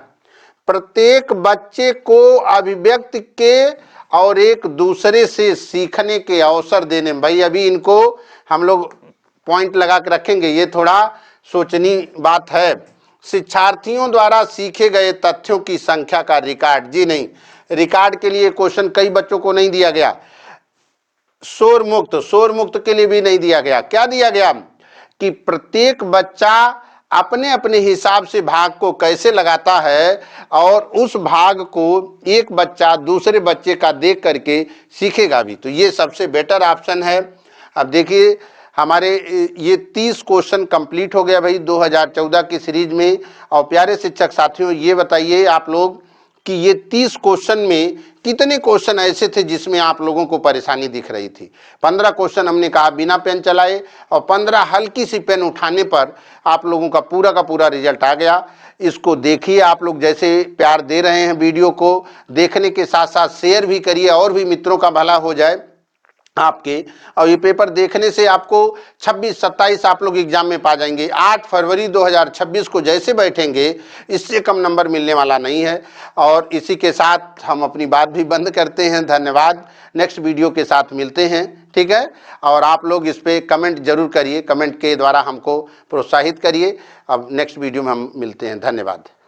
प्रत्येक बच्चे को अभिव्यक्ति के और एक दूसरे से सीखने के अवसर देने, भाई अभी इनको हम लोग पॉइंट लगा के रखेंगे, ये थोड़ा सोचनी बात है। शिक्षार्थियों द्वारा सीखे गए तथ्यों की संख्या का रिकॉर्ड, जी नहीं, रिकॉर्ड के लिए क्वेश्चन कई बच्चों को नहीं दिया गया। शोर मुक्त के लिए भी नहीं दिया गया। क्या दिया गया कि प्रत्येक बच्चा अपने अपने हिसाब से भाग को कैसे लगाता है और उस भाग को एक बच्चा दूसरे बच्चे का देख करके सीखेगा भी। तो ये सबसे बेटर ऑप्शन है। अब देखिए हमारे ये 30 क्वेश्चन कंप्लीट हो गया भाई 2014 की सीरीज में। और प्यारे शिक्षक साथियों, ये बताइए आप लोग कि ये 30 क्वेश्चन में कितने क्वेश्चन ऐसे थे जिसमें आप लोगों को परेशानी दिख रही थी? 15 क्वेश्चन हमने कहा बिना पेन चलाए, और 15 हल्की सी पेन उठाने पर आप लोगों का पूरा रिजल्ट आ गया। इसको देखिए, आप लोग जैसे प्यार दे रहे हैं वीडियो को देखने के साथ साथ शेयर भी करिए और भी मित्रों का भला हो जाए आपके। और ये पेपर देखने से आपको 26-27 आप लोग एग्जाम में पा जाएंगे। 8 फरवरी 2026 को जैसे बैठेंगे इससे कम नंबर मिलने वाला नहीं है। और इसी के साथ हम अपनी बात भी बंद करते हैं। धन्यवाद। नेक्स्ट वीडियो के साथ मिलते हैं, ठीक है। और आप लोग इस पे कमेंट जरूर करिए, कमेंट के द्वारा हमको प्रोत्साहित करिए। अब नेक्स्ट वीडियो में हम मिलते हैं। धन्यवाद।